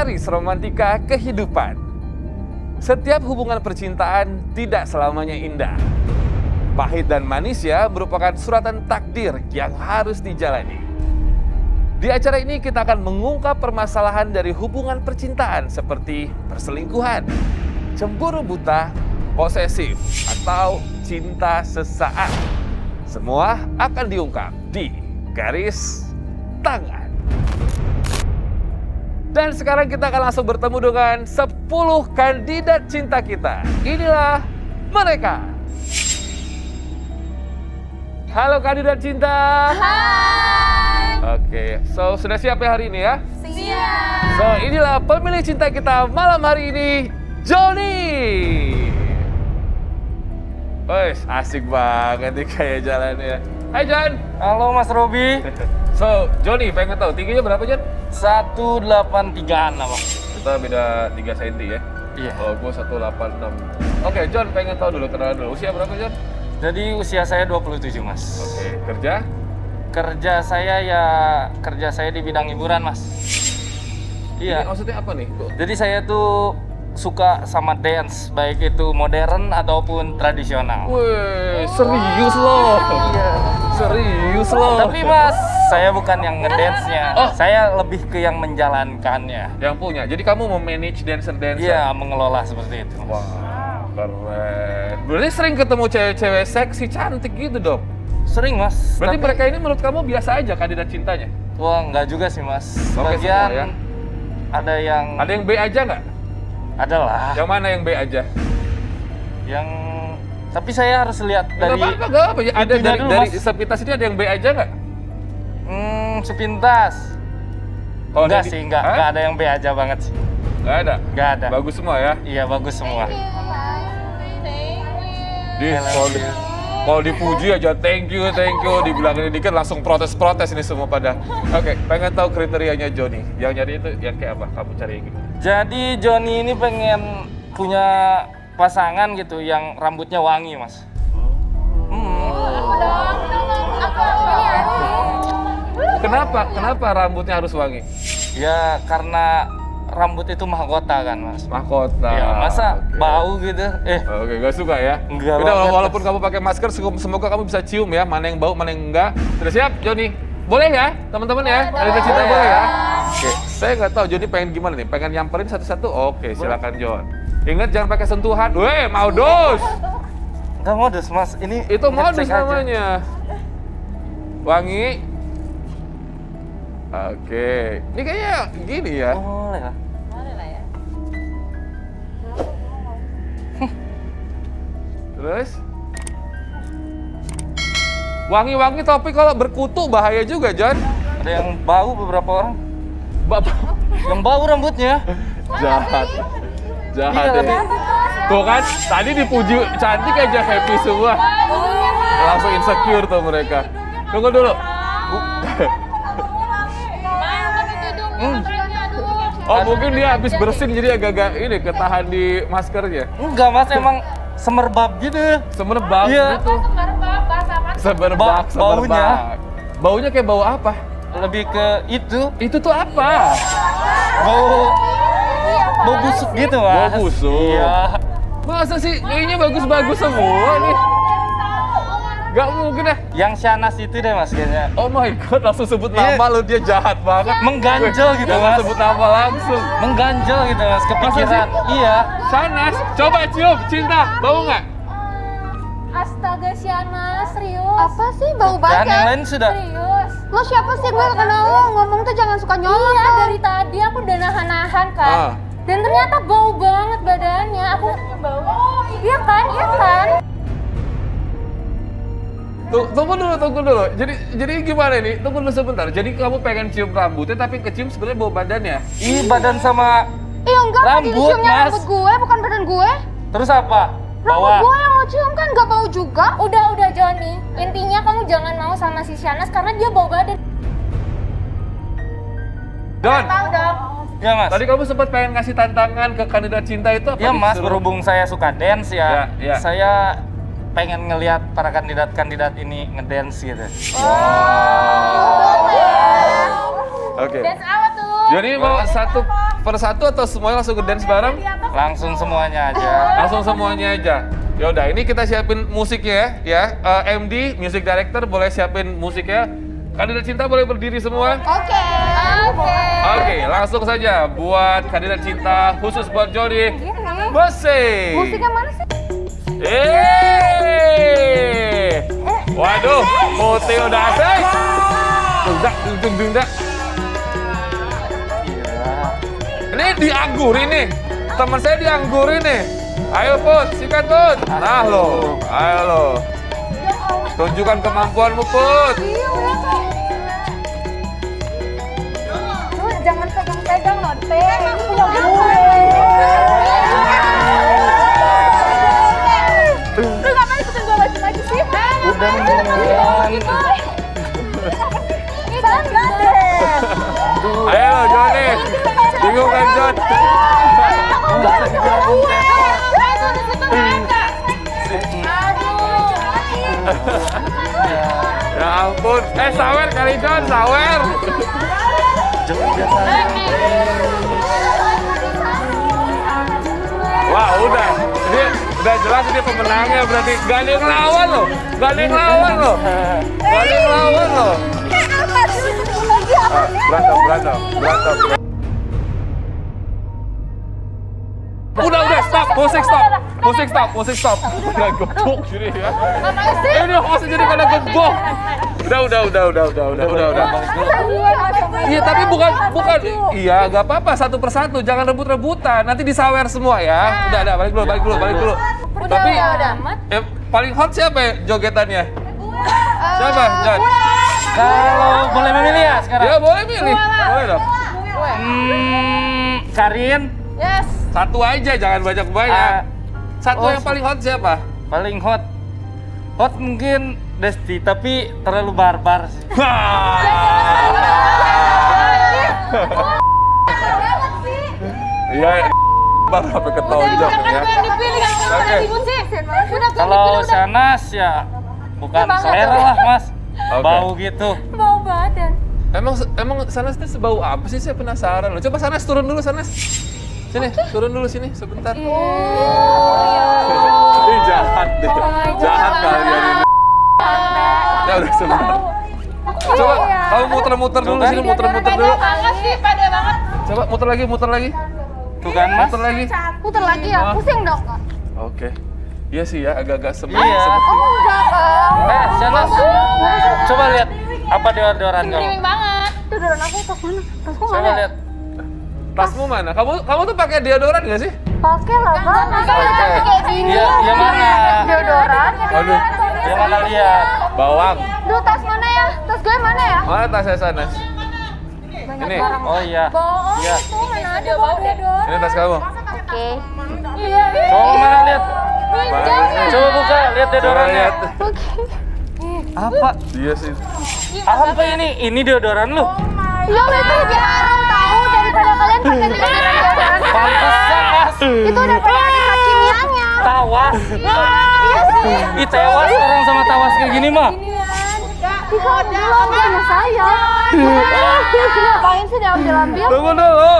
garis romantika kehidupan. Setiap hubungan percintaan tidak selamanya indah. Pahit dan manisnya merupakan suratan takdir yang harus dijalani. Di acara ini kita akan mengungkap permasalahan dari hubungan percintaan seperti perselingkuhan, cemburu buta, posesif, atau cinta sesaat. Semua akan diungkap di Garis Tangan. Dan sekarang kita akan langsung bertemu dengan 10 kandidat cinta kita. Inilah mereka. Halo kandidat cinta. Hai. Oke, so sudah siap ya hari ini ya? Siap. So inilah pemilih cinta kita malam hari ini, Johnny. Wes, asik banget nih kayak jalannya. Hai John. Halo Mas Robi. So, Johnny pengen tahu tingginya berapa John? 183an Bang. Kita beda 3 cm ya? Iya. Oh, gue 186. Oke, John pengen tahu dulu, kenalan dulu. Usia berapa John? Jadi usia saya 27 Mas. Oke, kerja? Kerja saya di bidang hiburan Mas. Ini Iya. maksudnya apa nih? Jadi saya tuh suka sama dance, baik itu modern ataupun tradisional. Wih, serius loh. Iya. Serius loh. Tapi Mas, saya bukan yang ngedance-nya. Oh. Saya lebih ke yang menjalankannya. Yang punya. Jadi kamu memanage dancer-dancer? Iya, mengelola seperti itu. Wah, keren. Berarti sering ketemu cewek-cewek seksi cantik gitu dong? Sering Mas. Berarti tapi- mereka ini menurut kamu biasa aja kandidat cintanya? Wah, enggak juga sih Mas. Oke, Sebagian semua ya. ada yang Ada yang B aja nggak? adalah Yang mana yang B aja? yang tapi saya harus lihat dari Nggak apa. Ada itunya dari, dulu, dari Mas. sepintas ini ada yang B aja nggak? sepintas. Kalau Enggak ada di- sih, enggak Hah? ada yang B aja banget sih. Nggak ada? Enggak ada. Bagus semua ya? Iya, bagus semua. Kalau dipuji aja thank you, dibilangin dikit langsung protes ini semua pada. Oke, pengen tahu kriterianya Johnny. Yang nyari itu yang kayak apa? Kamu cari yang gimana? Jadi Johnny ini pengen punya pasangan gitu yang rambutnya wangi, Mas. Kenapa rambutnya harus wangi? Ya karena rambut itu mahkota kan, Mas. Mahkota. Ya, masa Oke. bau gitu? Oke, gak suka ya? Enggak Udah, banget, walaupun kamu pakai masker, semoga kamu bisa cium ya, mana yang bau, mana yang enggak. Sudah siap, Johnny? Boleh ya, teman-teman ya? Ada cinta boleh ya? Oke, saya nggak tahu Johnny pengen gimana nih? Pengen nyamperin satu-satu? Oke, silakan John. Ingat jangan pakai sentuhan. Weh, modus! Enggak modus, Mas. Ini Itu modus ngecek aja. namanya. Wangi. Oke, ini kayaknya gini ya. Boleh lah. Terus? Wangi-wangi tapi kalau berkutu bahaya juga, John. Ada yang bau beberapa orang. Bapak Yang bau rambutnya. jahat. Jahat Iya, ya. Tuh kan, tadi dipuji cantik aja happy semua. Langsung insecure tuh mereka. Tunggu dulu. Oh, mungkin dia habis bersin jadi agak-agak ini ketahan di maskernya. Enggak, Mas, emang semerbak gitu. Semerbak Iya. gitu. Semerbak, Baunya. Baunya kayak bau apa? Lebih ke itu, Itu tuh apa? bau busuk gitu, Mas. Bau busuk. Iya. Masa sih kayaknya bagus-bagus semua nih? Gak mungkin ya. Yang Shanas itu deh, Mas, kayaknya. Oh my god, langsung sebut Iya. nama lu, dia jahat banget. Mengganjel gitu, Jangan Mas. sebut nama langsung. Mengganjel gitu, Mas, kepikiran. Masa sih? Iya. Shanas, coba cium, cinta, bau nggak? Astaga, Siana, serius? Apa sih bau Dan banget? yang lain sudah. Serius? Lo siapa sih? Gue kenal lo, ngomong tuh jangan suka nyolong. Iya, dari tadi aku udah nahan-nahan kan. Ah. Dan ternyata bau banget badannya. Aku bau. Iya kan? Iya kan? Tunggu dulu. Jadi gimana nih? Tunggu dulu sebentar. Jadi kamu pengen cium rambutnya tapi kecium sebenarnya bau badannya. Ih, badan sama Iya enggak, tadi Rambut, ciumnya Mas. rambut gue, bukan badan gue. terus apa? Rambut gue yang lo cium kan gak bau juga. Udah Johnny. Intinya kamu jangan mau sama si Shanas karena dia bau badan. Don, Tahu dong. Ya, Mas. tadi kamu sempat pengen ngasih tantangan ke kandidat cinta itu apa? Ya, Mas, disuruh? berhubung saya suka dance ya, Ya. saya pengen ngelihat para kandidat-kandidat ini ngedance gitu. Oke. Dance apa tuh? Jadi mau satu per satu atau semuanya langsung ke dance bareng? Langsung semuanya aja. Langsung semuanya aja. Yaudah, ini kita siapin musiknya ya. MD, music director, boleh siapin musiknya. Kandidat cinta boleh berdiri semua. Oke. Oke, langsung saja buat kandidat cinta khusus buat Jody. Musik. Musiknya mana sih? Waduh, putih udah asik. Dung. Ini dianggurin nih. Teman saya dianggurin nih. Ayo Put, sikat Put. Nah lo, ayo lo. Tunjukkan kemampuanmu Put. Jangan pegang-pegang loh, Teh. Ini punya gue. Lu ngapain ikutin gue lagi sih? Udah mendingan. Ayo lo Johnny. Bingung kan John? Ya ampun. Sawer kali John, sawer. Wah udah, ini udah jelas ini pemenangnya berarti gak ada yang lawan loh, gak ada yang lawan loh, gak ada yang lawan loh. Berantem. Udah, musik stop. Udah gebuk sini ya. Ini hostnya jadi pada gebuk. Udah. Iya tapi bukan. Iya gak apa-apa satu persatu, jangan rebut-rebutan. Nanti disawer semua ya. Udah balik dulu. Tapi paling hot siapa ya jogetannya? Siapa? John? Kalau boleh memilih ya sekarang? Ya boleh milih. Boleh dong. Karin. Yes. Satu aja, jangan banyak-banyak. Satu yang paling hot siapa? Paling hot. Hot mungkin Desti, tapi terlalu barbar sih. Iya, baru sampai ketonjok ya. Oke. Kalau Shanas ya bukan selera lah mas. Oke. Bau gitu. Bau badan. Emang Sanas tuh sebau apa sih? Saya penasaran loh. Coba Sanas turun dulu Sanas. Sini, turun dulu sini sebentar. Ih, jahat deh. Jahat kalian ini. Ya udah sebentar. Coba kamu muter-muter dulu sini, muter-muter dulu. Pede banget. Coba muter lagi. Tuh kan mas. Muter lagi. Putar lagi ya, pusing dong. Oke. Iya sih ya, agak-agak Iya. Enggak kan? Shanas, coba lihat apa deodoran kamu. Creamy banget. Itu deodoran aku tas mana? Tasku Coba mana? lihat. Tasmu mana? Kamu tuh pakai deodoran nggak sih? Pakai lah, Bang. Masa Pakai. kayak gini? Iya mana? Deodoran. Aduh, Yang mana lihat? bawang. Duh, tas mana ya? Tas gue mana ya? Mana tasnya Sanas? Banyak Ini. barang. Oh iya. Bohong, Iya. itu mana ada bawa deodoran. Ini tas kamu. Oke. Iya. Coba mana lihat? Mana? Coba buka, lihat Coba deodorannya. lihat. Apa? Iya sih. Apa ini? Ini deodoran lu? Ya itu lebih haram tahu daripada kalian pakai deodoran. Pantesan mas. Itu udah pernah ada kimianya. Tawas. Iya sih. Ih tewas orang sama tawas kayak gini mah. Itu belum punya saya. Ngapain sih diambil-ambil? Tunggu dulu.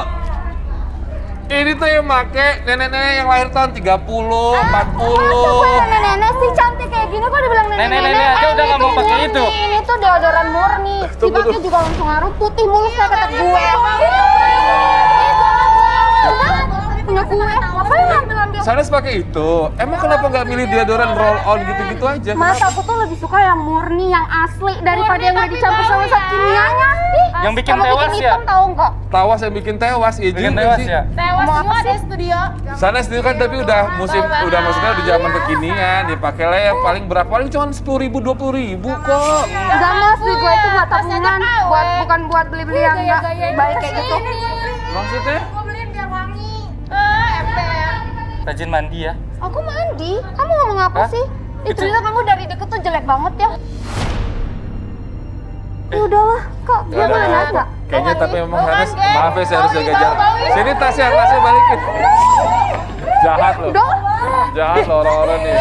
Ini tuh yang make nenek-nenek yang lahir tahun 30, 40. Nenek-nenek sih cantik kayak gini kok dibilang nenek-nenek. Nenek-nenek aja udah nggak mau pakai itu. Ini tuh deodoran murni. Tunggu, Dipakai juga langsung ngaruh putih mulus kayak kata gue. Punya gue. Ngapain ngambil-ambil? Sanas pakai itu. Emang kenapa nggak milih deodoran roll on gitu-gitu aja? Mas, aku tuh lebih suka yang murni, yang asli daripada yang udah dicampur sama zat kimianya. Yang bikin Sama tewas bikin ya? hitam tahu nggak? Tawas yang bikin tewas, iya Bikin juga tewas sih. ya? Tewas semua di studio. Sanas itu kan tapi udah musim, udah maksudnya udah zaman kekinian. Dipakai lah yang paling berapa? Paling cuma 10.000, 20.000 kok. Enggak mas, duit gue itu buat tabungan, bukan buat beli-beli yang nggak baik kayak gitu. Maksudnya? Gue beliin biar wangi. Ember. Rajin mandi ya? Aku mandi. Kamu ngomong apa Hah? sih? Ih, Itu- ternyata kamu dari deket tuh jelek banget ya. Ya udahlah, kak. Dia boleh naik nggak? Kayaknya tapi memang Sanas, maaf ya saya harus jaga jarak. Sini tasnya balikin. Jahat loh. Udah. Jahat loh orang-orang nih.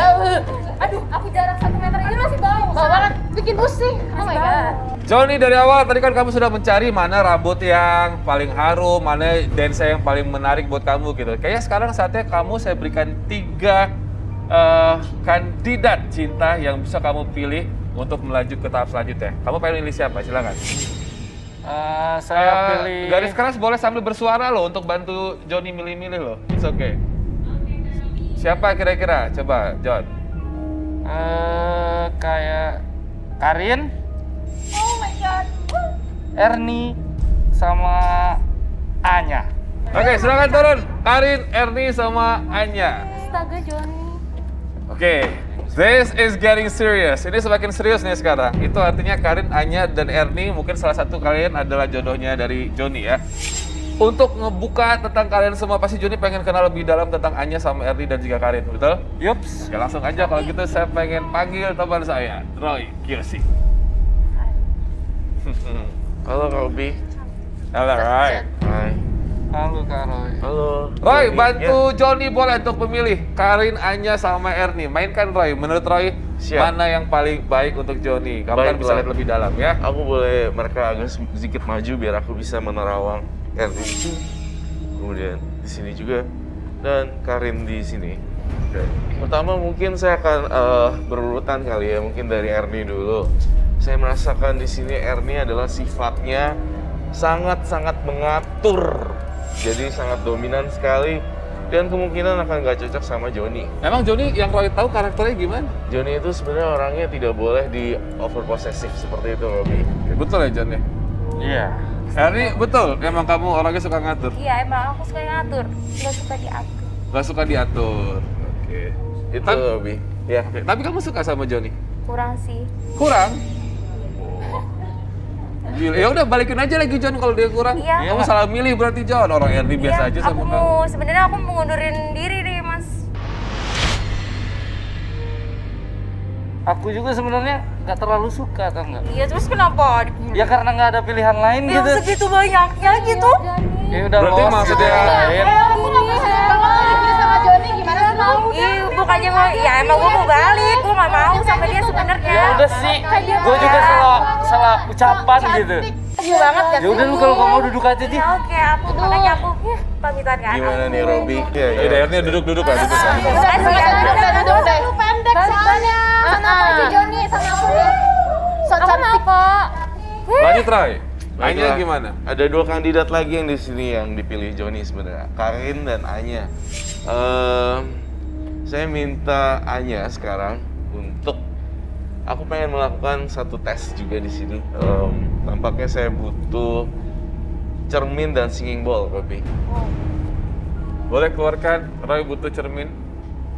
Aduh, aku jarak 1 meter ini masih bau. Lama banget, bikin pusing. Oh my god. Johnny, dari awal tadi kan kamu sudah mencari mana rambut yang paling harum, mana dansa yang paling menarik buat kamu gitu. Kayaknya sekarang saatnya saya berikan 3 kandidat cinta yang bisa kamu pilih untuk melaju ke tahap selanjutnya. Kamu pengen pilih siapa? Silakan. Saya pilih... Garis keras boleh sambil bersuara loh untuk bantu Johnny milih-milih loh. It's okay. Siapa kira-kira? Coba, John. Kayak Karin, Oh my god. Ernie, sama Anya. Oke, silakan turun. Karin, Ernie, sama Anya. Astaga Johnny. Oke, this is getting serious. Ini semakin serius nih sekarang. Itu artinya Karin, Anya, dan Ernie mungkin salah satu kalian adalah jodohnya dari Johnny ya. Untuk ngebuka tentang kalian semua, pasti Johnny pengen kenal lebih dalam tentang Anya sama Ernie dan juga Karin, betul? Yups. Oke, langsung aja kalau gitu saya pengen panggil teman saya, Roy Kiyoshi. Halo Robi. Halo Roy. Hai. Halo Kak Roy. Halo. Roy, Johnny. bantu Johnny boleh untuk memilih Karin, Anya, sama Ernie. Mainkan Roy, menurut Roy, Siap. mana yang paling baik untuk Johnny? Kamu kan bisa Baiklah. lihat lebih dalam ya. Aku boleh mereka agak sedikit maju biar aku bisa menerawang Ernie. Kemudian di sini juga dan Karin di sini. Oke. Pertama mungkin saya akan berurutan kali ya, mungkin dari Ernie dulu. Saya merasakan di sini Ernie adalah sifatnya sangat-sangat mengatur. Jadi sangat dominan sekali dan kemungkinan akan gak cocok sama Johnny. Emang Johnny yang Roy tahu karakternya gimana? Johnny itu sebenarnya orangnya tidak boleh di over possessive seperti itu, Robi. Betul ya John ya? Iya. Ernie, betul? Emang kamu orangnya suka ngatur? Iya emang aku suka ngatur, nggak suka diatur. Gak suka diatur? Oke. Itu Tapi- Robi. Ya. Oke, tapi kamu suka sama Johnny? Kurang sih. Kurang? Gila, ya udah balikin aja lagi John kalau dia kurang. Iya. Kamu salah milih berarti John, orang Ernie biasa aja sama kamu. Sebenarnya aku mau ngundurin diri deh mas. Aku juga sebenarnya nggak terlalu suka, tau nggak? Iya terus kenapa dipilih? Ya karena nggak ada pilihan lain Yang gitu. segitu banyaknya gitu. Ya udah Berarti lost maksudnya- gitu lain. Aku nggak mau dipilih sama Johnny gimana sih mau? Iya bukannya mau, ya emang gue mau balik, gue nggak mau sama dia sebenarnya. Ya udah sih, gue juga salah ucapan gitu. Setuju banget ya. Ya udah lu kalau nggak mau duduk aja di. Ya oke aku makanya aku pamitan kan. Gimana nih Robi? Ya udah Ernie duduk lah, duduk lah. Makasih ya. Lu pendek soalnya. Sama aku aja Johnny sama aku nih. So cantik kok. Lanjut Roy. Anya Baiklah. gimana? Ada 2 kandidat lagi yang di sini yang dipilih Johnny sebenarnya, Karin dan Anya. Saya minta Anya sekarang untuk aku pengen melakukan satu tes juga di sini. Tampaknya saya butuh cermin dan singing bowl, Robi. Boleh keluarkan, Roy butuh cermin.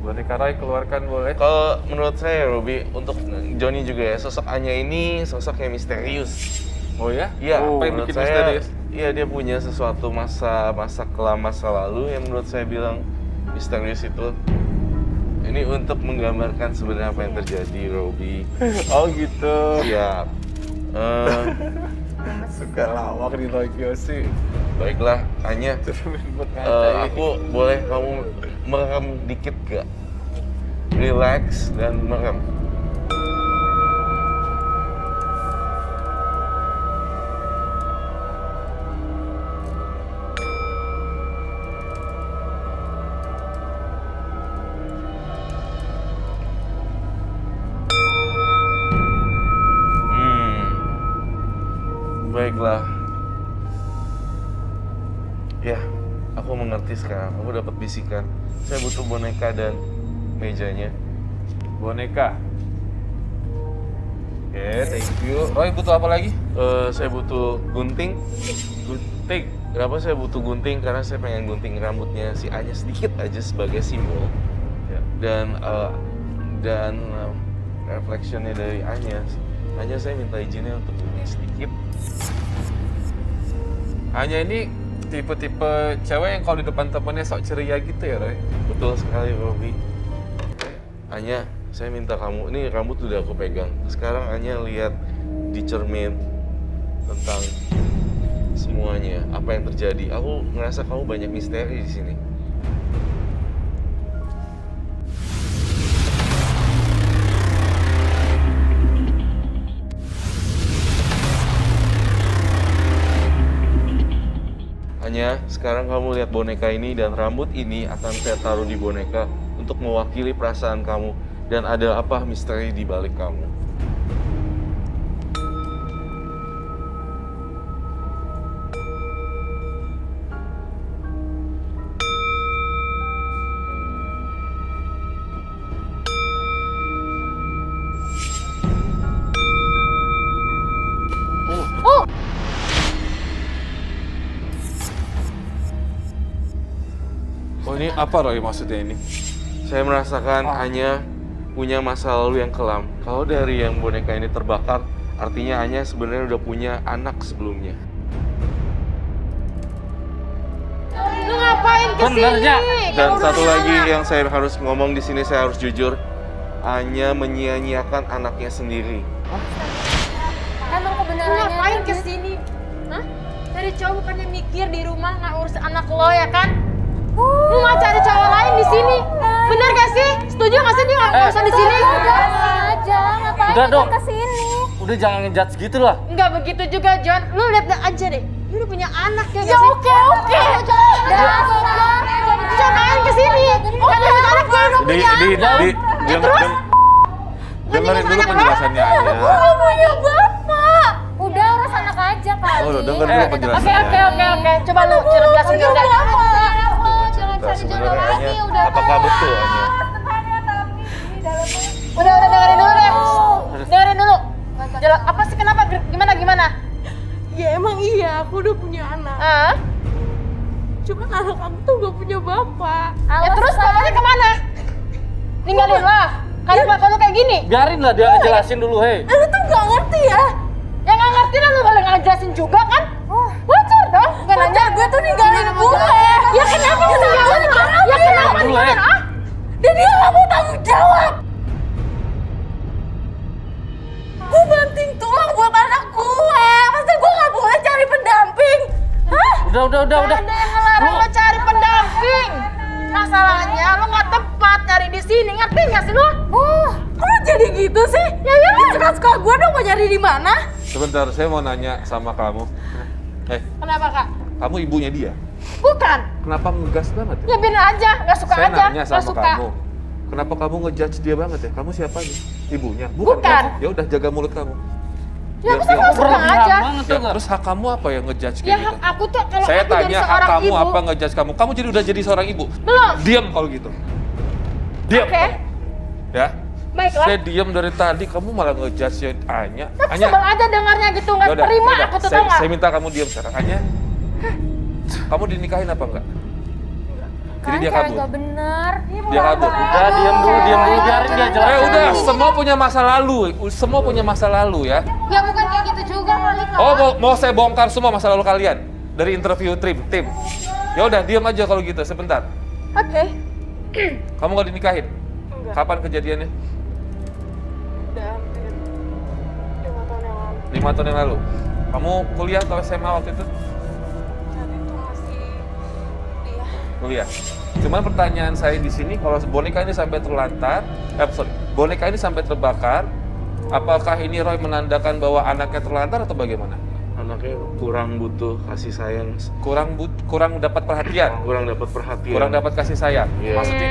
Boneka Roy keluarkan boleh. Kalau menurut saya, Robi, untuk Johnny juga ya, sosok Anya ini sosok yang misterius. Oh ya? Iya, Apa yang menurut bikin saya, misterius? iya dia punya sesuatu masa kelam masa lalu yang menurut saya bilang misterius itu. Ini untuk menggambarkan sebenarnya apa yang terjadi, Robi. Oh gitu. Siap. Suka lawak di Roy Kiyoshi. Baiklah, Anya. Cermin buat ngaca. Aku boleh kamu merem dikit gak? Relax dan merem. Baiklah. Ya, aku mengerti sekarang. Aku dapat bisikan. Saya butuh boneka dan mejanya. Boneka. Oke, thank you. Roy butuh apa lagi? Saya butuh gunting. Gunting. Kenapa saya butuh gunting? Karena saya pengen gunting rambutnya si Anya sedikit aja sebagai simbol. Ya. Dan reflectionnya dari Anya. Anya saya minta izinnya untuk gunting sedikit. Anya ini tipe-tipe cewek yang kalau di depan temennya sok ceria gitu ya, Roy? Betul sekali, Robi. Anya, saya minta kamu, ini rambut udah aku pegang. Sekarang Anya lihat di cermin tentang semuanya, apa yang terjadi. Aku ngerasa kamu banyak misteri di sini. Anya, sekarang kamu lihat boneka ini dan rambut ini akan saya taruh di boneka untuk mewakili perasaan kamu. Dan ada apa misteri di balik kamu? Oh ini apa Roy maksudnya ini? Saya merasakan Anya punya masa lalu yang kelam. Kalau dari yang boneka ini terbakar, artinya Anya sebenarnya udah punya anak sebelumnya. Lu ngapain kesini? Benernya. Dan satu lagi yang saya harus ngomong di sini, saya harus jujur. Anya menyia-nyiakan anaknya sendiri. Emang Lu kebenarannya ngapain tuh kesini? Hah? Dari cowok bukannya mikir di rumah nggak urus anak lo ya kan? Lu nggak cari cowok lain di sini? Bener gak sih? Setuju nggak sih dia nggak usah di sini? udah aja, ngapain Udah dong. kita kesini? Udah jangan ngejudge gitu lah. Nggak begitu juga John. Lu lihat aja deh. Dia udah punya anak ya Ya nggak sih? oke. Jangan kesini. Kan lu punya anak gue udah punya anak. Dengerin dulu penjelasannya Anya. Gak punya bapak. Udah urus anak aja kali. Oh, udah denger dulu penjelasannya. Oke. Coba lu jelasin dulu deh. Jangan Nah, cari jodoh sebenarnya lagi, Anya, udah. apakah betul Anya? Udah dengerin dulu deh. Dengerin dulu. Apa sih kenapa? Gimana? Ya emang iya, aku udah punya anak. Hah? Cuma anak aku tuh gak punya bapak. Ya terus bapaknya kemana? Ninggalin lah. Karena bapak lu kayak gini. Biarin lah dia ngejelasin dulu, hei. Lu tuh gak ngerti ya? Ya nggak ngerti lah lu boleh ngejelasin juga kan? Wajar dong. Nggak nanya. Gue tuh ninggalin gue. Ya kenapa lu ninggalin? Ya kenapa Dulu, ninggalin? hei. Dan dia gak mau tanggung jawab. Gue banting tulang buat anak gue. Masa gue gak boleh cari pendamping? Hah? Udah. Ada yang ngelarang lo cari pendamping. Masalahnya lo nggak tepat cari di sini. Ngerti nggak sih lo? Kok lu jadi gitu sih? Ya suka-suka gue dong mau nyari di mana? Sebentar, saya mau nanya sama kamu. Kenapa kak? Kamu ibunya dia? Bukan. Kenapa ngegas banget Ya biarin aja. Nggak suka Saya aja. nanya Nggak sama suka. kamu. Kenapa kamu ngejudge dia banget ya? Kamu siapa nih? Ibunya? Bukan. Bukan. Kan? Ya udah jaga mulut kamu. Ya aku tuh nggak suka Berlebihan aja. banget Ya, tuh nggak? terus hak kamu apa yang ngejudge Ya kayak hak gitu? aku tuh kalau Saya aku jadi tanya hak seorang kamu ibu. apa ngejudge kamu? Kamu udah jadi seorang ibu. Belum. Diam kalau gitu. Diam. Oke. kamu. Ya. Baiklah. Saya diam dari tadi, kamu malah ngejudge Anya. Tapi sebel aja dengarnya gitu, nggak Yaudah, terima yaudah. aku tuh saya, tau nggak? saya minta kamu diam sekarang. Anya, kamu dinikahin apa enggak? Jadi Kan dia cewek kabur. gak bener. Dia kabur. Udah, diam dulu, biarin dia jelasin. Udah, dulu. semua punya masa lalu. Semua punya masa lalu ya. Ya bukan kayak gitu juga kali Kak. Oh, mau saya bongkar semua masa lalu kalian dari interview tim. Ya udah, diam aja kalau gitu sebentar. Oke. Kamu nggak dinikahin? Enggak. Kapan kejadiannya? Udah hampir 5 tahun yang lalu. 5 tahun yang lalu. Kamu kuliah atau SMA waktu itu? Saat itu masih kuliah. Kuliah. Cuman pertanyaan saya di sini, kalau boneka ini sampai terlantar, boneka ini sampai terbakar, apakah ini Roy menandakan bahwa anaknya terlantar atau bagaimana? Anaknya kurang butuh kasih sayang, Kurang dapat perhatian, kurang dapat perhatian. kurang dapat kasih sayang. Iya. Maksudnya,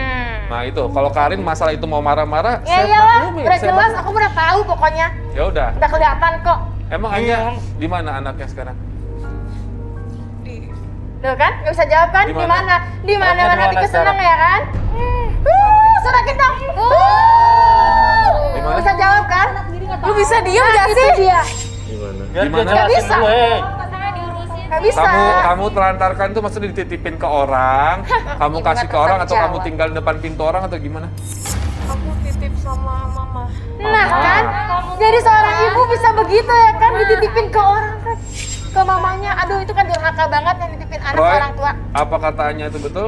nah itu. Kalau Karin masalah itu mau marah-marah, Ya saya iyalah, maklumi, udah saya jelas, maklumi. aku udah tahu pokoknya. Ya udah. Udah kelihatan kok. Emang Anya di mana anaknya sekarang? Tuh kan, nggak bisa jawab kan? Di Di mana? mana? Di mana Anaknya di hatiku mana seneng sekarang? ya kan? Sorakin dong. Di mana? Bisa jawab kan? Lu bisa diem Nah, gak itu sih? dia. Gimana? Biar dia Gimana? jelasin bisa. dulu, hei. Nggak bisa. Kamu telantarkan tuh maksudnya dititipin ke orang, kamu kasih ke orang atau kamu Jawab. tinggal di depan pintu orang atau gimana? Aku titip sama mama. Nah kan, jadi seorang ibu bisa begitu ya kan, dititipin ke orang kan, ke mamanya. Aduh itu kan durhaka banget yang dititipin anak ke Roy, orang tua. apa katanya itu betul?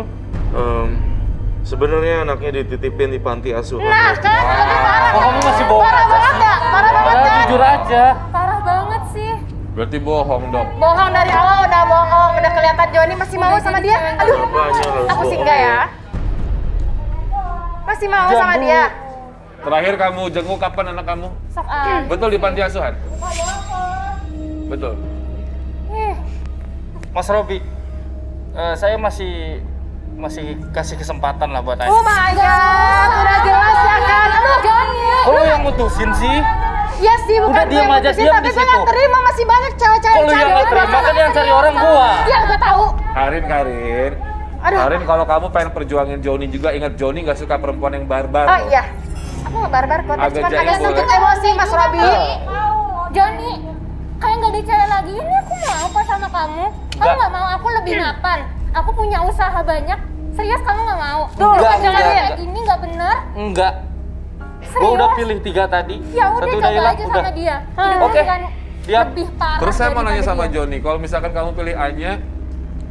Sebenarnya anaknya dititipin di panti asuhan. Nah kan, lebih parah. Oh, kamu masih bohong Parah aja banget sih. ya, parah banget Udah, kan. jujur aja. Parah banget sih. Berarti bohong dong. Bohong dari awal udah bohong, udah kelihatan Joni masih mau sama dia. Aduh, Bapaknya harus aku sih bohong. enggak ya. Masih mau sama Jangan. dia. Terakhir kamu jenguk kapan anak kamu? Sok ah. Betul di panti asuhan? Betul. Mas Robi, Saya masih kasih kesempatan lah buat Anya. Oh my god, udah jelas ya kan? Aduh, Kalau yang mutusin sih, ya sih bukan Udah, diam gue aja, mutusin, diam tapi di gue situ. gak terima, masih banyak cewek-cewek kalau yang nggak terima kan yang cari orang gua. Ya gue tahu. Karin. Aduh. Karin, kalau kamu pengen perjuangin Joni juga, ingat Joni nggak suka perempuan yang barbar. Oh loh. iya, aku gak barbar kok, Agak cuma jahil agak sedikit boleh. emosi Mas Robi. Joni, kayak nggak ada cewek lagi. Ini aku mau apa sama kamu? Kamu Nggak. nggak mau aku lebih mapan. Aku punya usaha banyak. Serius kamu nggak mau? Tuh, Nggak, jangan nggak. kayak gini, nggak bener. Enggak. Gua Serius? udah pilih 3 tadi. Ya udah, Satu coba udah hilang, aja udah. sama dia. Oke. Dengan Diam. lebih parah. Terus saya mau nanya daripada sama dia. Joni, kalau misalkan kamu pilih Anya,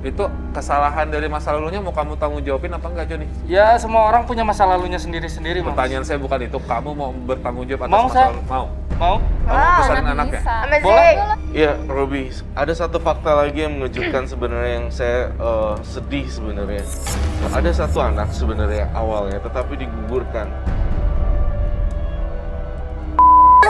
itu kesalahan dari masa lalunya mau kamu tanggung jawabin apa enggak, Joni? Ya semua orang punya masa lalunya sendiri-sendiri, Mas. Pertanyaan saya bukan itu, kamu mau bertanggung jawab atas Mau, masa saya. lalu? Mau. Mau? Kamu besarin Mana anaknya? bisa. Boleh. Amazing. Iya, Robi, ada satu fakta lagi yang mengejutkan sebenarnya yang saya sedih sebenarnya. Ada satu anak sebenarnya awalnya, tetapi digugurkan.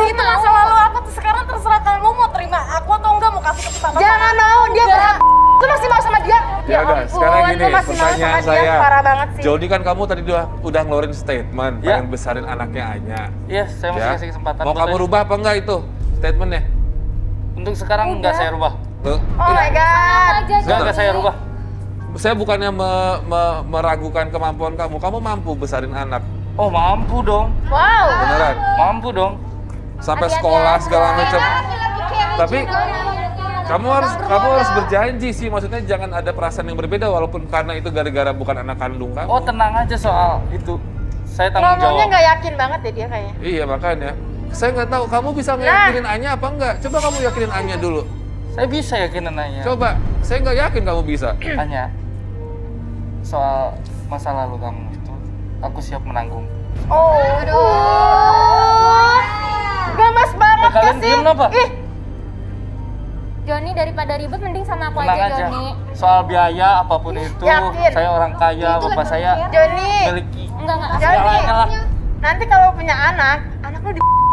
Itu masa lalu aku tuh sekarang terserah kamu mau terima aku atau enggak, mau kasih ke papa. Jangan mau, dia berhak. Lu masih mau sama dia? Ya udah, sekarang gini, lu masih mau pertanyaan sama dia, saya. parah banget sih. Joni kan kamu tadi udah ngeluarin statement, Ya. pengen besarin anaknya Anya. Iya, saya masih Ya. kasih kesempatan. Mau buat kamu Anya. rubah apa enggak itu statementnya? Untuk sekarang enggak saya rubah. Tuh. Oh my god. Aja, Enggak saya rubah. Saya bukannya meragukan kemampuan kamu. Kamu mampu besarin anak, Oh, mampu dong. Wow. beneran. Mampu dong. Sampai sekolah segala macam. Tapi kamu harus berjanji sih. Maksudnya jangan ada perasaan yang berbeda walaupun karena itu gara-gara bukan anak kandung kamu. Oh, tenang aja soal itu. Saya tanggung Ngomongnya jawab. nggak yakin banget deh dia kayaknya. Iya makanya. Saya nggak tahu kamu bisa ngeyakinin Anya apa enggak. Coba kamu yakinin Anya dulu. Saya bisa yakin Anya. Coba. Saya nggak yakin kamu bisa. Anya. Soal masa lalu kamu itu, aku siap menanggung. Oh, aduh. Gemes banget Kalian gak sih? diem apa? Ih, Joni, daripada ribet mending sama aku Tenang aja, aja. Joni. Soal biaya apapun itu, Yakin? saya orang kaya, bapak saya Joni. miliki. Enggak. Joni. Segalanya lah. Nanti kalau punya anak lu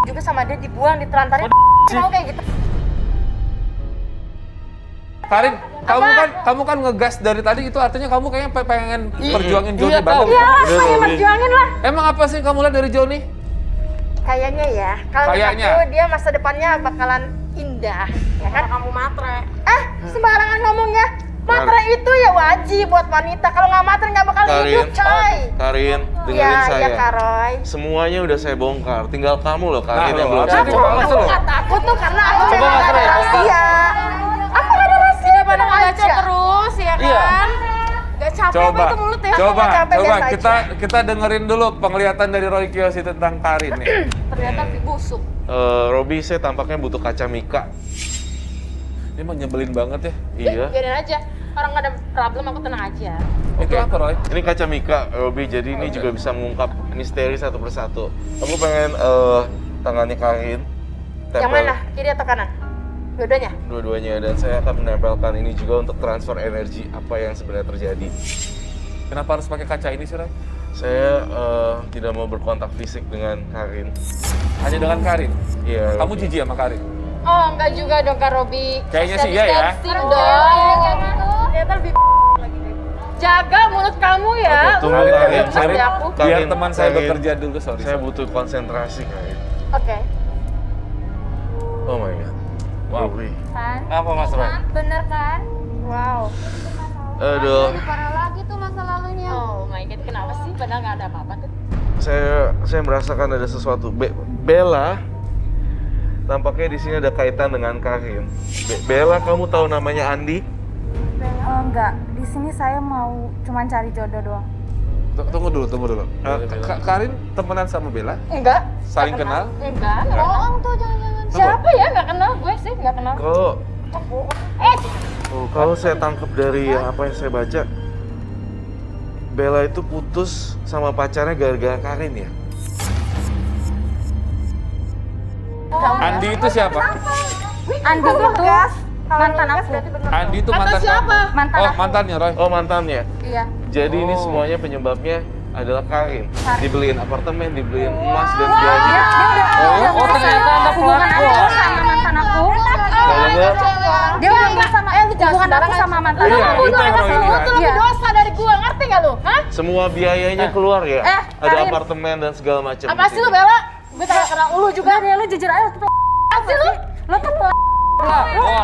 juga sama dia dibuang, ditelantarin. Oh, Mau kayak gitu. Karin, kamu kan ngegas dari tadi itu artinya kamu kayaknya pengen perjuangin Joni iya, banget. tahu. Ya, Bener, pengen Robi. berjuangin lah. Emang apa sih yang kamu lihat dari Joni? Kayaknya ya, kalau Kayaknya. menurutku dia masa depannya bakalan indah, ya kan? Kamu matre. Sembarangan ngomongnya. Matre itu ya wajib buat wanita. Kalau nggak matre nggak bakal hidup, coy. Karin, dengerin Iya, saya. iya Karoy. Semuanya udah saya bongkar, tinggal kamu loh Karin yang belum harus saya itu bongkar. banget Aku loh. nggak takut tuh karena aku Coba memang Mas nggak ada Roy, rahasia. Aku nggak ada rahasia. Daripada tenang ngaca aja. terus ya Iya. kan? Gak capek apa itu mulut ya? coba, nggak capek, coba biasa kita dengerin dulu penglihatan dari Roy Kiyoshi tentang Karin nih. Ternyata busuk. Robi, saya tampaknya butuh kaca mika. Ini mah nyebelin banget ya. Iya. Biarin aja. Orang gak ada problem, aku tenang aja. Itu apa Roy? Ini kaca mika, Robi. Jadi ini juga bisa mengungkap misteri satu persatu. Aku pengen tangannya Karin. Yang mana? Kiri atau kanan? Dua-duanya? Dua-duanya, dan saya akan menempelkan ini juga untuk transfer energi apa yang sebenarnya terjadi. Kenapa harus pakai kaca ini sih Roy? Saya tidak mau berkontak fisik dengan Karin. Hanya dengan Karin. Iya. Kamu Robi. jijik sama Karin? Oh, enggak juga dong Kak Robi. Kayaknya sih iya ya. Distancing dong. Ternyata lebih lagi deh. Jaga mulut kamu ya. Oke, tunggu, Karin, Karin. Karin, Karin, aku. biar Karin, teman saya Karin. bekerja dulu, sorry. Saya butuh konsentrasi, Karin. Oke. Oh my god. Wow. Robi. Kan? Apa Mas Roy? Bener kan? Wow. Aduh. Jadi parah lagi tuh masa lalunya. Oh my god, kenapa sih? Padahal gak ada apa-apa tuh. Saya merasakan ada sesuatu. Bella, tampaknya di sini ada kaitan dengan Karin. Bella, kamu tahu namanya Andi? Enggak, di sini saya mau cuman cari jodoh doang. Tunggu dulu. Karin temenan sama Bella? Enggak. Saling kenal? Enggak. Bohong tuh, jangan-jangan. Siapa ya? Gak kenal gue sih, gak kenal. Kalau saya tangkap dari apa yang saya baca, Bella itu putus sama pacarnya gara-gara Karin ya? Andi itu siapa? Andi itu mantan aku. Andi itu mantan siapa? kamu? Mantan Oh, aku. mantannya Roy. Oh, mantannya. Iya. Jadi ini Oh. semuanya penyebabnya adalah Karin. Dibeliin apartemen, dibeliin emas dan Dia sebagainya. udah Oh, ternyata Anda hubungan pelakor. Anda sama mantan aku. Dia udah sama hubungan aku sama mantan. Iya, Kamu itu yang tuh Roy lihat. lebih Iya. dosa dari gua, ngerti gak lu? Hah? Semua biayanya keluar ya? Ada Karin. apartemen dan segala macam. Apa sih lu Bella? Gue tak kenal lu juga. Udah deh, lu jujur aja. Apa sih lu? Lu tuh Wah,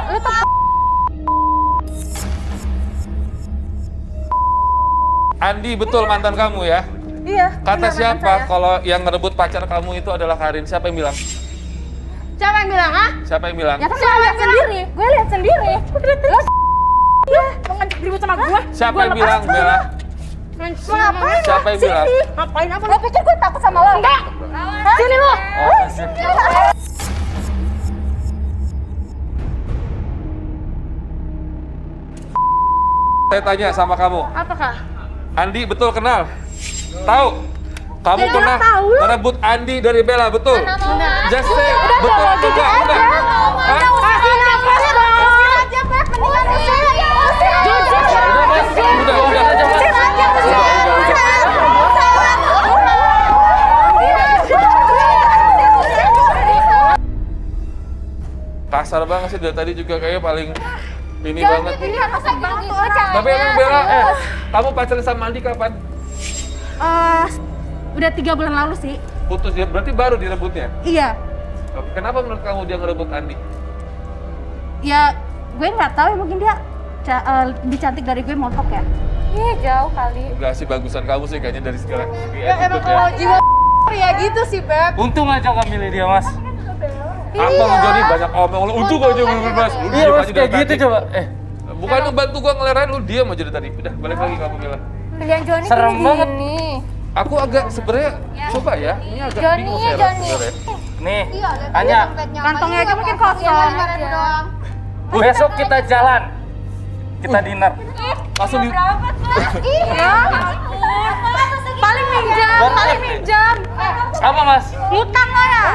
Andi betul mantan kamu ya? Iya. Kata benar, siapa mantan saya. kalau yang ngerebut pacar kamu itu adalah Karin? Siapa yang bilang? Siapa yang bilang, ah? Siapa yang bilang? Ya kan gue lihat sendiri. Gue lihat sendiri. Lo mau ngajak ribut sama gue? Siapa yang bilang, Bella? Ngapain? Siapa yang bilang? Ngapain apa? Lo pikir gue takut sama lo? Enggak. Sini lu. Saya tanya sama kamu, Apakah? Andi betul kenal? Tahu? Kamu Ya, pernah tahu. merebut Andi dari Bella, betul? Benar. Just say, betul atau enggak? Udah. Hah? Kasar banget sih dari tadi juga kayaknya paling ini banget. Tapi emang Bella, kamu pacaran sama Andi kapan? Udah 3 bulan lalu sih. Putus ya, berarti baru direbutnya. Iya. Kenapa menurut kamu dia ngerebut Andi? Ya, gue nggak tahu ya, mungkin dia lebih cantik dari gue, montok ya. Iya jauh kali. Enggak sih, bagusan kamu sih kayaknya dari segala segi Ya emang attitude kalau jiwa ya gitu sih, Beb. untung aja kamu milih dia, Mas. Apa mau jadi banyak omong lu untung aja belum Mas. Lu Iya, diem Mas, aja kayak dari gitu tadi. coba. Bukan lu bantu gua ngelerain, lu diam aja dari tadi. Udah, balik lagi kamu Mila. Pilihan Joni Serem banget. gini. Aku agak sebenarnya coba ya, ini agak Joni bingung ya, saya Joni. sebenarnya. Nih, Anya, Kantongnya aja mungkin kosong. besok kita jalan. Kita dinner. Langsung di Iya. Paling minjam, Baru paling ngerti. minjam. Apa, Mas? Ngutang lo ya?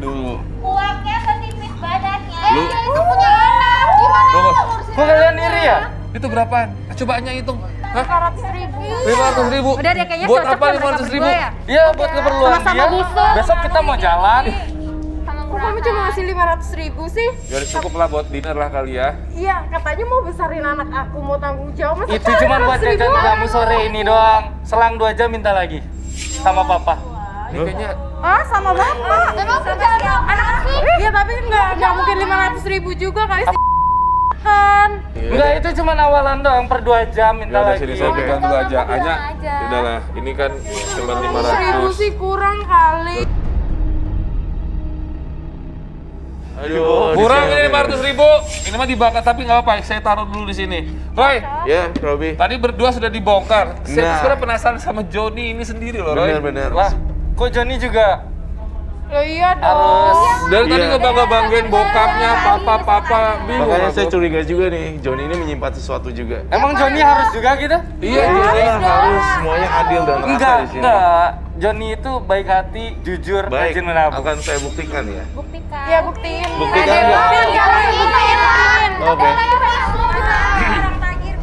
dulu. Uangnya setipis badannya. Lu Itu punya anak. Gimana Tunggu. ngurusin Kok kalian iri ya? itu berapaan? Coba Anya hitung. Hah? 500.000. 500.000. Udah deh, kayaknya Buat cocok apa ya mereka 500.000? berdua ya? Iya, buat keperluan Sama-sama dia. busuk. Besok kita mau jalan. Sama Kok kamu cuma ngasih 500.000 sih? Ya cukup lah buat dinner lah kali ya. Iya, katanya mau besarin anak aku, mau tanggung jawab. Masa Itu cuma buat jajan kamu sore ini doang. Selang 2 jam minta lagi. Sama papa. Ini kayaknya Ah, sama bapak. Emang kerjaan anak sih? Iya, tapi nggak mungkin 500.000 juga kali sih. Kan. Enggak, itu cuma awalan doang. Per 2 jam minta ya udah lagi. sini saya pegang dulu aja. Bilang Anya, aja. udahlah. Ini kan cuma 100.000 500. sih kurang kali. Aduh, Kurang di ini sini. 500.000. Ini mah dibakar tapi nggak apa-apa. Saya taruh dulu di sini. Roy, Ya, Robi. tadi berdua sudah dibongkar. Saya Nah. sebenarnya penasaran sama Joni ini sendiri loh, Roy. Benar-benar. Lah, kok Joni juga Loh iya dong. harus Dari tadi Iya. ngebangga-banggain bokapnya, papa-papa, bingung. Makanya aku. saya curiga juga nih, Joni ini menyimpan sesuatu juga. Emang Joni harus juga gitu? Iya, Iya, harus semuanya adil dan rata Enggak, di sini. enggak. Joni itu baik hati, jujur, Baik, rajin menabung. akan saya buktikan ya. Buktikan. Ya buktiin. Buktikan Ada ya. buktiin, buktiin. Oke. Orang tagir.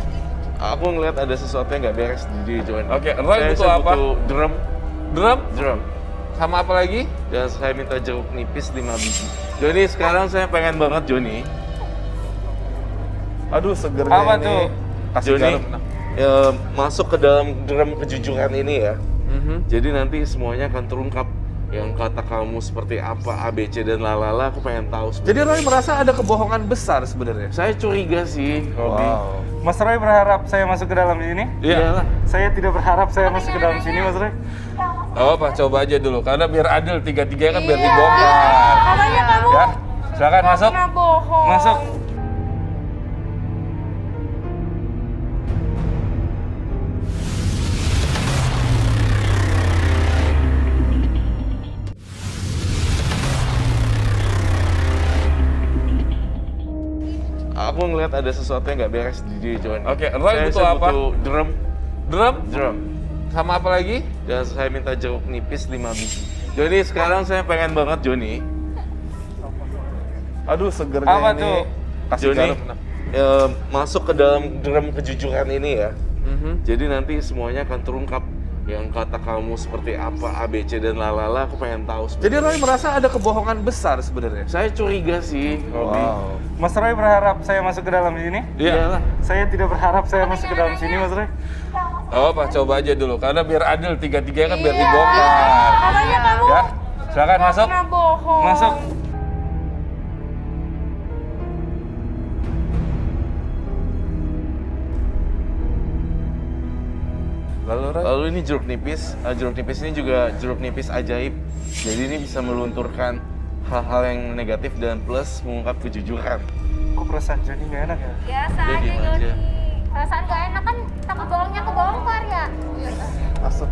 Aku ngeliat ada sesuatu yang nggak beres di diri Joni. Oke, Roy butuh saya apa? butuh drum, Drum, sama apa lagi? dan saya minta jeruk nipis 5 biji. Joni, sekarang saya pengen banget Joni. Aduh, segernya Apa ini. tuh? Kasih Joni, garam. masuk ke dalam drum kejujuran ini ya. Mhm. Jadi nanti semuanya akan terungkap. Yang kata kamu seperti apa, ABC dan lalala, aku pengen tahu Jadi sebenarnya. Roy merasa ada kebohongan besar sebenarnya. Saya curiga sih, Robi. Mas Roy berharap saya masuk ke dalam sini? Iya. Saya tidak berharap saya masuk ke dalam sini, Mas Roy. Oh, apa? Coba aja dulu, karena biar adil tiga-tiga kan biar dibongkar. Makanya kamu Ya, silakan masuk. pernah bohong. Masuk. Aku ngeliat ada sesuatu yang nggak beres di diri Joni. Oke, Roy butuh saya apa? butuh Drum, drum, sama apa lagi? dan saya minta jeruk nipis 5 biji. Joni, sekarang saya pengen banget Joni. Aduh, segernya Apa ini. tuh? Kasih Joni, garam. masuk ke dalam drum kejujuran ini ya. Mhm. Jadi nanti semuanya akan terungkap. yang kata kamu seperti apa, ABC dan lalala, aku pengen tahu. Jadi Roy merasa ada kebohongan besar sebenarnya. Saya curiga sih, Robi. Mas Roy berharap saya masuk ke dalam sini? Iya. Saya tidak berharap saya masuk ke dalam sini, Mas Roy. Oh, Pak, coba aja dulu karena biar adil tiga-tiganya kan biar dibongkar. Katanya kamu Ya, silakan masuk. pernah bohong. Masuk. Lalu ini jeruk nipis. Jeruk nipis ini juga jeruk nipis ajaib. Jadi ini bisa melunturkan hal-hal yang negatif dan plus mengungkap kejujuran. Kok perasaan Joni nggak enak ya? Biasa Dia aja diem aja. Joni. Perasaan gak enak kan takut bohongnya kebongkar ya. Asem.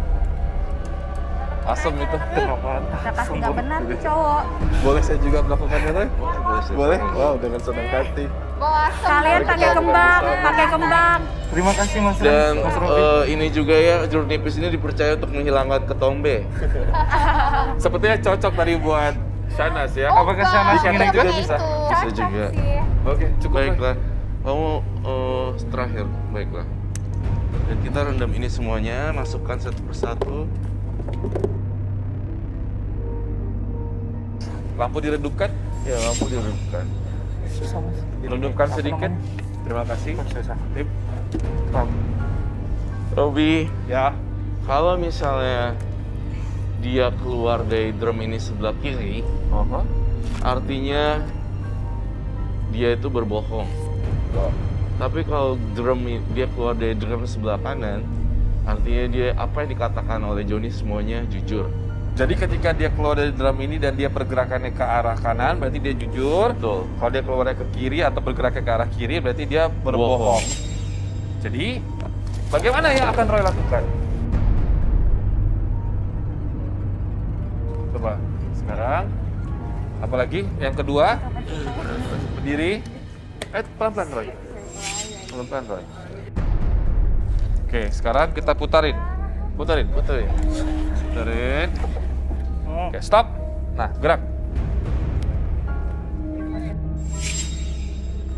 Asem itu. Udah pasti nggak benar nih cowok. Boleh saya juga melakukannya, Roy? Boleh? Boleh. Wow, dengan senang hati. Bawa asem. Kalian pakai kembang, pakai kembang. Terima kasih Mas Roy. Dan Mas Robi. ini juga ya, jeruk nipis ini dipercaya untuk menghilangkan ketombe. Sepertinya cocok tadi buat Shanas ya. Apakah Shanas Di catering juga bisa? Bisa juga. Oke, cukup. Roy. Baiklah, kamu terakhir, baiklah. Dan kita rendam ini semuanya, masukkan satu persatu. Lampu diredupkan. Ya, lampu diredupkan. Susah Mas. Diredupkan sedikit. Terima kasih. Susah. Tip. Robi, Ya. kalau misalnya dia keluar dari drum ini sebelah kiri, artinya dia itu berbohong. Tapi kalau dia keluar dari drum sebelah kanan, artinya dia apa yang dikatakan oleh Joni semuanya jujur. Jadi ketika dia keluar dari drum ini dan dia pergerakannya ke arah kanan, berarti dia jujur. Betul. Kalau dia keluarnya ke kiri atau bergeraknya ke arah kiri, berarti dia berbohong. Jadi, bagaimana yang akan Roy lakukan? Coba, sekarang. Apalagi? Yang kedua, berdiri. Pelan-pelan Roy. Pelan-pelan Roy. Oke, sekarang kita putarin. Putarin. Putarin. Oke, stop. Nah, gerak.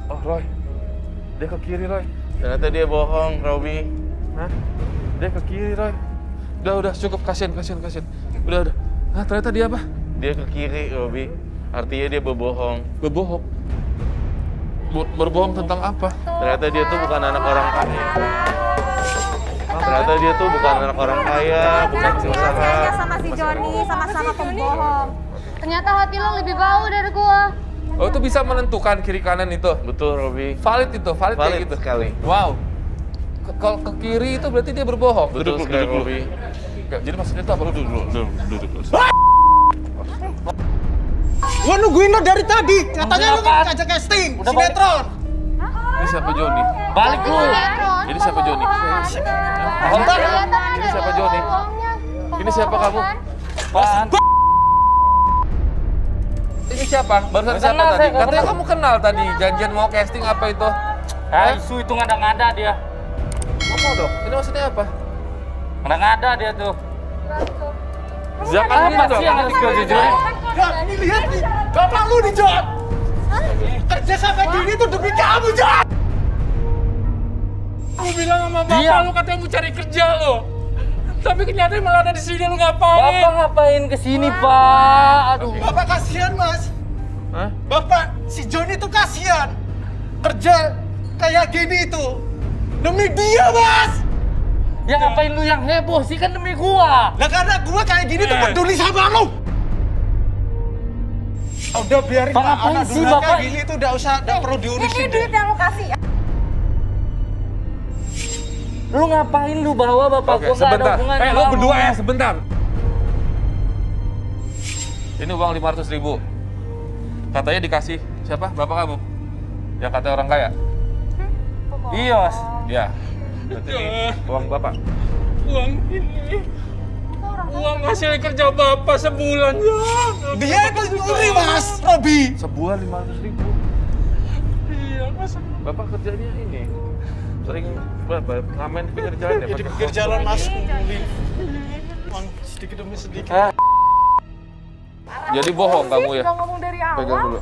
Oh, Roy. Dia ke kiri, Roy. Ternyata dia bohong, Robi. Hah? Dia ke kiri, Roy. Udah, cukup. Kasian. Udah. Nah, ternyata dia apa? Dia ke kiri, Robi. Artinya dia berbohong. Berbohong. Berbohong tentang apa? Ternyata dia tuh bukan anak orang kaya. Ternyata dia tuh bukan anak orang kaya, bukan pengusaha. Sama si Joni, sama-sama pembohong. Ternyata hati lo lebih bau dari gua. Oh, itu bisa menentukan kiri kanan itu. Betul, Robi. Valid itu, valid kayak Valid gitu. sekali. Wow. Kalau ke kiri itu berarti dia berbohong. Betul sekali, Robi. Jadi maksudnya itu apa? Lu duduk. Gua nungguin lo dari tadi. Katanya lo kan ngajak casting, sinetron. Ini siapa Joni? Balik lu. Ini siapa Joni? Ini siapa Joni? Ini siapa kamu? Apaan? Ini siapa? Barusan Nggak siapa kenal, tadi? saya nggak Katanya kenal. kamu kenal tadi. Janjian mau casting apa itu? Isu itu ngada-ngada dia. Ngomong dong. Ini maksudnya apa? Ngada-ngada dia tuh. Jangan Apa gitu dong. sih yang harus gue jujurin? Jon, ini lihat nih. Bapak lu nih, Jon. Kerja sampai gini tuh demi kamu, Jon. Aku bilang sama Dia. bapak lu katanya mau cari kerja lo. Tapi kenyataan malah ada di sini lu ngapain? Bapak ngapain kesini, Pak? Aduh. Bapak kasihan, Mas. Hah? Bapak, si Jon itu kasihan. Kerja kayak gini itu demi dia, Mas. Ya ngapain lu yang heboh sih, kan demi gua. Nah karena gua kayak gini tuh peduli sama lu. Udah biarin Pak, Pak, ngapain anak sih, durhaka Bapak? gini tuh udah perlu diurusin. Ini duit yang lo kasih. Lu ngapain lu bawa bapak Oke, gua nggak ada sebentar. hubungan Lu sama berdua lu. ya, sebentar. Ini uang 500.000. Katanya dikasih siapa? Bapak kamu? Yang katanya orang kaya? Iya, Mas. Ya. Berarti ini uang bapak. Uang ini, uang hasil kerja bapak sebulan ya. Dia itu nyuri, Mas, Robi. Sebulan 500.000. Iya mas. Bapak kerjanya ini sering ngamen di pinggir jalan ya? Di pinggir jalan, Mas, kumpulin uang sedikit demi sedikit. Jadi bohong kamu ya? Udah ngomong dari awal. Pegang dulu.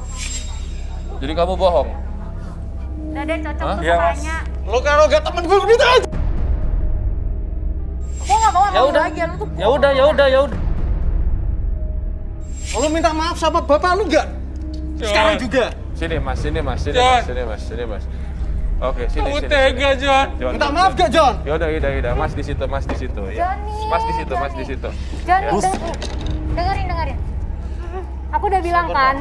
Jadi kamu bohong? Udah cocok Hah? tuh Iya, Mas. sukanya. Lo kalau gak temen gue gitu aja. Gue gak mau sama Ya lu udah. lagi. Lu tuh Ya udah. Lu minta maaf sama bapak lu nggak? Sekarang juga. Sini mas. Oke, sini. Kamu tega, John. Minta maaf gak, John? Yaudah. Mas di situ ya. Johnny, Mas di situ. Johnny, dengerin. Aku udah bilang kan,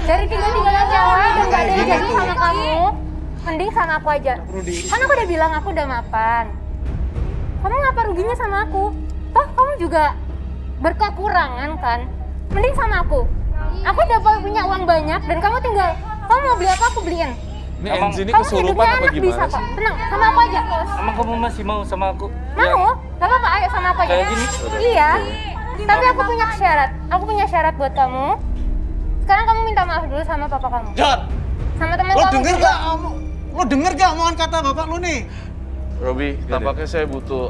dari tiga-tiganya cewek dan gak ada yang jadi sama kamu, mending sama aku aja. Kan aku udah bilang aku udah mapan. Kamu ngapa ruginya sama aku? Toh kamu juga berkekurangan kan? Mending sama aku. Aku udah punya uang banyak dan kamu mau beli apa aku beliin. Ini Emang Enzi ini Kamu kesurupan hidupnya apa enak gimana bisa sih? kok. Tenang, sama aku aja. Emang kamu masih mau sama aku? Mau? Gak apa-apa, ayo sama aku aja. Kayak gini? Iya. Tapi aku punya syarat. Aku punya syarat buat kamu. Sekarang kamu minta maaf dulu sama papa kamu. John, Sama teman lu kamu denger juga. gak? Lu denger gak omongan kata bapak lu nih? Robi, tampaknya saya butuh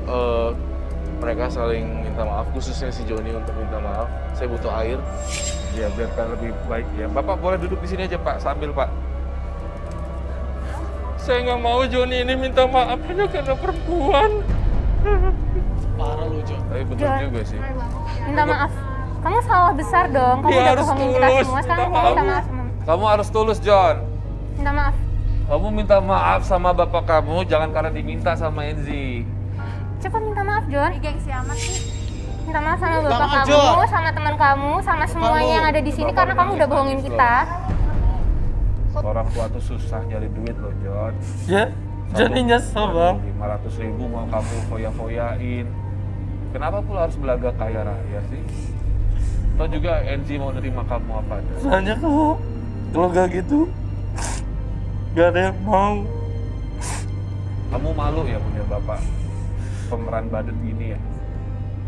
mereka saling minta maaf, khususnya si Joni untuk minta maaf. Saya butuh air. Ya biarkan lebih baik ya. Bapak boleh duduk di sini aja Pak, sambil Pak. Saya nggak mau Joni ini minta maaf hanya karena perempuan. Parah lu, John. Tapi betul John. juga sih. Minta maaf. Kamu salah besar dong. Kamu Dia udah harus bohongin kita tulus. semua. Sekarang Minta kamu minta maaf. maaf sama Kamu harus tulus John. Minta maaf. Kamu minta maaf sama bapak kamu, jangan karena diminta sama Enzi. Cepat minta maaf, John. gengsi amat sih. Minta maaf sama Minta bapak maaf, kamu, John. sama teman kamu, sama semuanya yang ada di sini Bapak karena kamu udah bohongin nangis kita. Orang tua tuh susah nyari duit loh John. Ya, Johnny nyesel bang. 500.000 mau kamu foya-foyain. Kenapa pula harus belaga kaya raya sih? Atau juga Enzi mau nerima kamu apa aja? Soalnya kalau gak gitu, gak ada yang mau. Kamu malu ya punya bapak pemeran badut gini ya?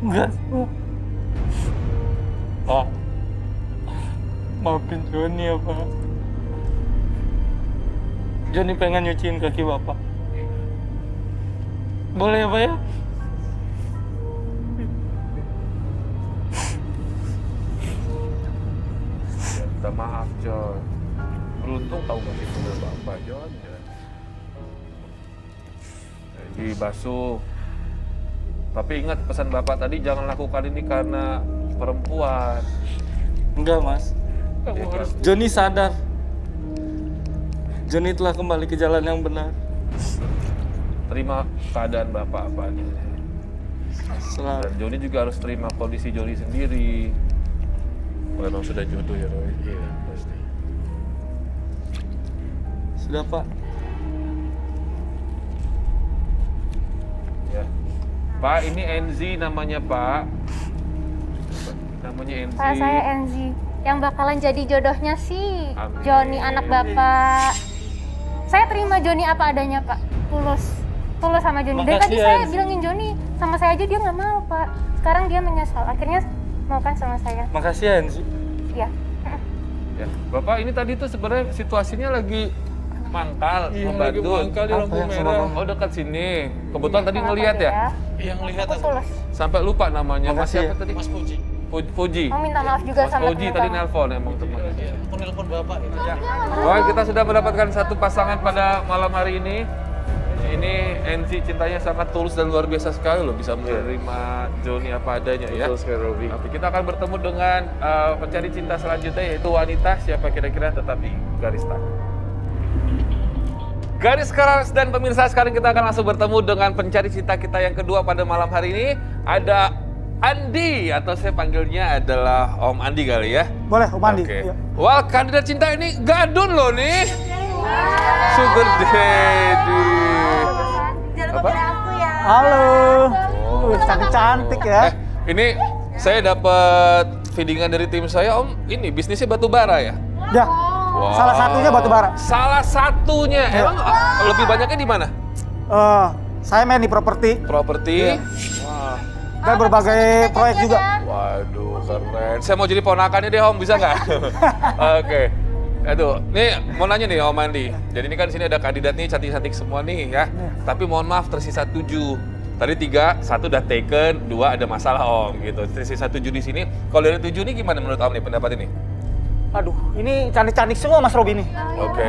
Enggak, Pak. Maafin Johnny ya, Pak. Johnny pengen nyuciin kaki Bapak. Boleh ya, Pak ya? Ya, minta maaf John. Beruntung tahu masih punya bapak John. Ya. Jadi basuh. Tapi ingat pesan bapak tadi, jangan lakukan ini karena perempuan. Enggak, Mas. Kamu harus Johnny sadar. Johnny telah kembali ke jalan yang benar. terima keadaan bapak apa adanya. Selalu. Dan Joni juga harus terima kondisi Joni sendiri. Memang sudah jodoh ya Roy? Iya, pasti. Sudah, Pak. Ya. Pak, ini Enzi namanya Pak. Namanya Enzi. Pak, saya Enzi yang bakalan jadi jodohnya si Amin. Joni anak bapak. Saya terima Joni apa adanya Pak, tulus sama Joni. Dari tadi Makasih, saya Enzi. bilangin Joni sama saya aja dia nggak mau Pak. Sekarang dia menyesal, akhirnya mau kan sama saya. Makasih ya, Enzi. Iya. Ya, Bapak ini tadi tuh sebenarnya situasinya lagi mangkal, Iya, lagi membandut. mangkal di Apa lampu yang sama merah. Mama? Oh, dekat sini. Kebetulan tadi Sama ngelihat Pak ya. Yang lihat Aku aku. tulus. Sampai lupa namanya. Mas Makasih siapa ya. tadi? Mas Puji. Puji. Mau minta maaf juga Mas sama Puji teman tadi kamu. nelpon emang temannya. Iya, aku nelpon bapak ini. Oke, kita sudah mendapatkan satu pasangan pada malam hari ini. Ini Enzi cintanya sangat tulus dan luar biasa sekali loh, bisa menerima Joni apa adanya ya. Betul sekali, Robi. Tapi kita akan bertemu dengan pencari cinta selanjutnya, yaitu wanita. Siapa kira-kira? Tetap di Garis Keras. Garis Keras dan pemirsa, sekarang kita akan langsung bertemu dengan pencari cinta kita yang kedua pada malam hari ini. Ada Andi, atau saya panggilnya adalah Om Andi kali ya. Boleh, Om Andi. Oke. Iya. Wah, kandidat cinta ini gadun loh nih. Sugar Daddy. Jangan Apa? lupa pada aku ya. Halo. Cantik-cantik ya. Ini saya dapat feedingan dari tim saya, Om. Ini bisnisnya batu bara ya? Ya. Wow. Salah satunya batu bara. Salah satunya. Iya. Emang lebih banyaknya di mana? Saya main di properti Properti. Iya. Wah. dan berbagai proyek juga. Waduh, keren. Saya mau jadi ponakannya deh, Om. Bisa nggak? Oke. Aduh, nih mau nanya nih Om Andi. Jadi ini kan sini ada kandidat nih, cantik-cantik semua nih ya. Tapi mohon maaf tersisa 7. Tadi 3, 1 udah taken, 2 ada masalah Om gitu. Tersisa 7 di sini. Kalau dari 7 nih gimana menurut Om nih pendapat ini? Aduh, ini cantik-cantik semua Mas Robi nih. Oke.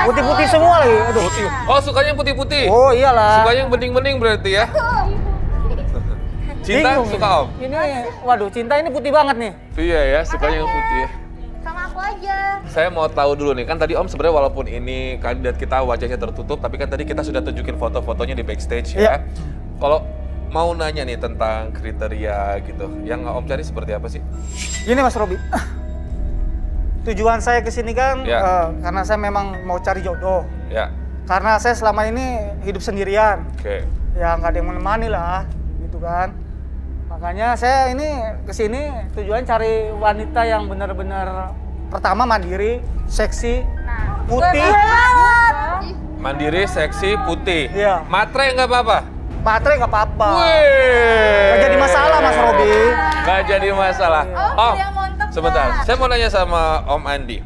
Putih-putih semua lagi. Aduh. Putih. Oh, sukanya yang putih-putih? Oh iyalah. Sukanya yang bening-bening berarti ya? Cinta Bingung suka ini. Om? Ini, waduh, Cinta ini putih banget nih. Iya ya, sukanya yang putih ya. Sama aku aja. Saya mau tahu dulu nih, kan tadi Om sebenarnya walaupun ini kandidat kita wajahnya tertutup, tapi kan tadi kita sudah tunjukin foto-fotonya di backstage ya. Kalau mau nanya nih tentang kriteria gitu, yang Om cari seperti apa sih? Gini Mas Robi, tujuan saya ke sini kan karena saya memang mau cari jodoh. Ya. Karena saya selama ini hidup sendirian. Oke. Ya nggak ada yang menemani lah, gitu kan. Makanya saya ini ke sini tujuan cari wanita yang benar-benar pertama mandiri, seksi, putih. Mandiri, seksi, putih. Iya. Matre nggak apa-apa? Matre nggak apa-apa. Wih. Nggak jadi masalah Mas Robi. Nggak jadi masalah. Om, sebentar. Saya mau nanya sama Om Andi.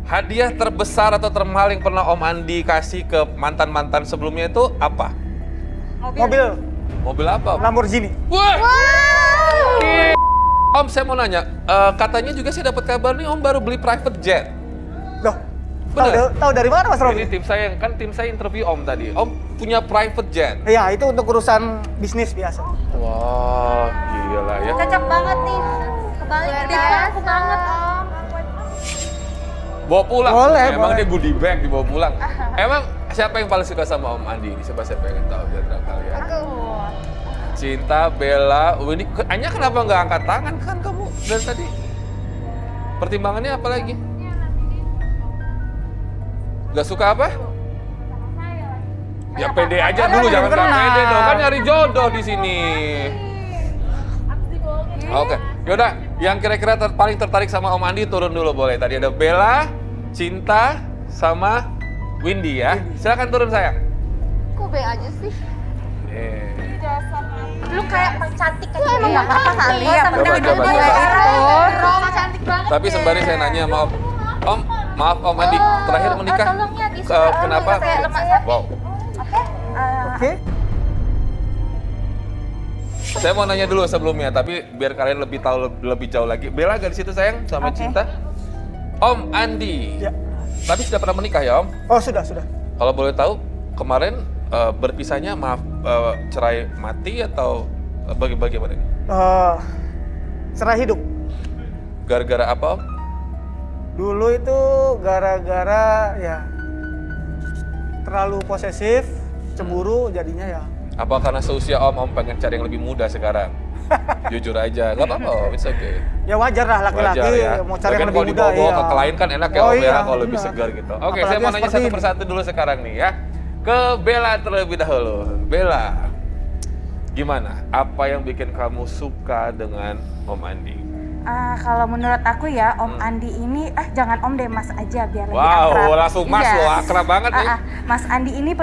Hadiah terbesar atau termahal yang pernah Om Andi kasih ke mantan-mantan sebelumnya itu apa? Mobil. Mobil apa? Om? Lamborghini. Wah. Om, saya mau nanya. Katanya juga saya dapat kabar nih Om baru beli private jet. Loh, bener? tahu dari mana Mas Robi? Ini tim saya interview Om tadi. Om punya private jet. Iya, itu untuk urusan bisnis biasa. Wah, gila ya. Cocok banget nih. Kebalik tipe aku banget Om. Bawa pulang. Boleh, Emang boleh. dia goodie bag dibawa pulang. Emang siapa yang paling suka sama Om Andi? Siapa saya pengen tahu di antara kalian? Cinta, Bella, Winnie. Anya kenapa nggak angkat tangan kan kamu dari tadi? Pertimbangannya apa lagi? Gak suka apa? Ya pede aja dulu, jangan nggak pede dong. Kan nyari jodoh di sini. Oke, yaudah. Yang kira-kira paling tertarik sama Om Andi turun dulu boleh. Tadi ada Bella, Cinta, sama Windy ya. Silakan turun sayang. Kok B aja sih? Lu kayak cantik kan? Emang gak apa-apa kali ya. Coba. Cantik banget. Tapi sembari saya nanya sama Om. Om, maaf Om Andi, terakhir menikah. Kenapa? Wow. Oke. Saya mau nanya dulu sebelumnya, tapi biar kalian lebih tahu lebih jauh lagi. Bella gak di situ sayang sama Cinta? Om Andi. Ya. Tapi sudah pernah menikah ya Om? Oh sudah. Kalau boleh tahu kemarin berpisahnya maaf cerai mati atau bagaimana ini? Cerai hidup. Gara-gara apa Om? Dulu itu gara-gara ya terlalu posesif, cemburu jadinya ya. Apa karena seusia Om pengen cari yang lebih muda sekarang? Jujur aja, nggak apa-apa Om, it's okay. Ya wajar lah laki-laki Wajar, ya. mau cari yang Kalau lebih muda. dibawa ke klien kan enak ya Om ya, kalau lebih benar. segar gitu. Oke, Apalagi saya mau nanya seperti satu ini. persatu dulu sekarang nih ya. Ke Bella terlebih dahulu. Bella, gimana? Apa yang bikin kamu suka dengan Om Andi? Kalau menurut aku ya, Om Andi ini, jangan Om deh, Mas aja biar lebih Wow, akrab. langsung Mas loh, akrab banget nih. Mas Andi ini